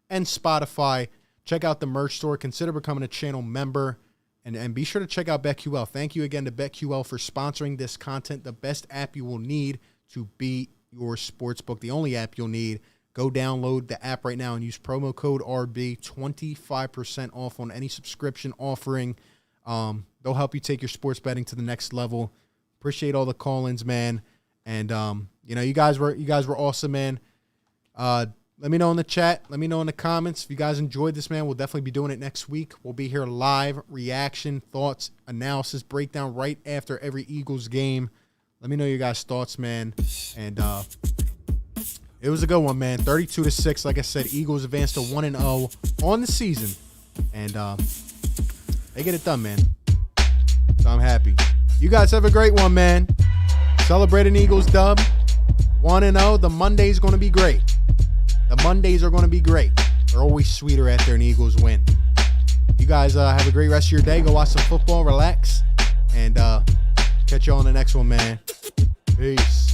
and Spotify. Check out the merch store. Consider becoming a channel member. And be sure to check out BetQL. Thank you again to BetQL for sponsoring this content. The best app you will need to beat your sportsbook. The only app you'll need. Go download the app right now and use promo code RB. 25% off on any subscription offering. They'll help you take your sports betting to the next level. Appreciate all the call-ins, man. And you guys were awesome, man. Let me know in the chat. Let me know in the comments if you guys enjoyed this, man. We'll definitely be doing it next week. We'll be here live, reaction, thoughts, analysis, breakdown right after every Eagles game. Let me know your guys' thoughts, man. And it was a good one, man. 32-6. Like I said, Eagles advanced to 1-0 on the season. And They get it done, man. So I'm happy. You guys have a great one, man. Celebrate an Eagles dub. 1-0. The Monday's going to be great. The Mondays are going to be great. They're always sweeter after an Eagles win. You guys have a great rest of your day. Go watch some football, relax, and catch you on the next one, man. Peace.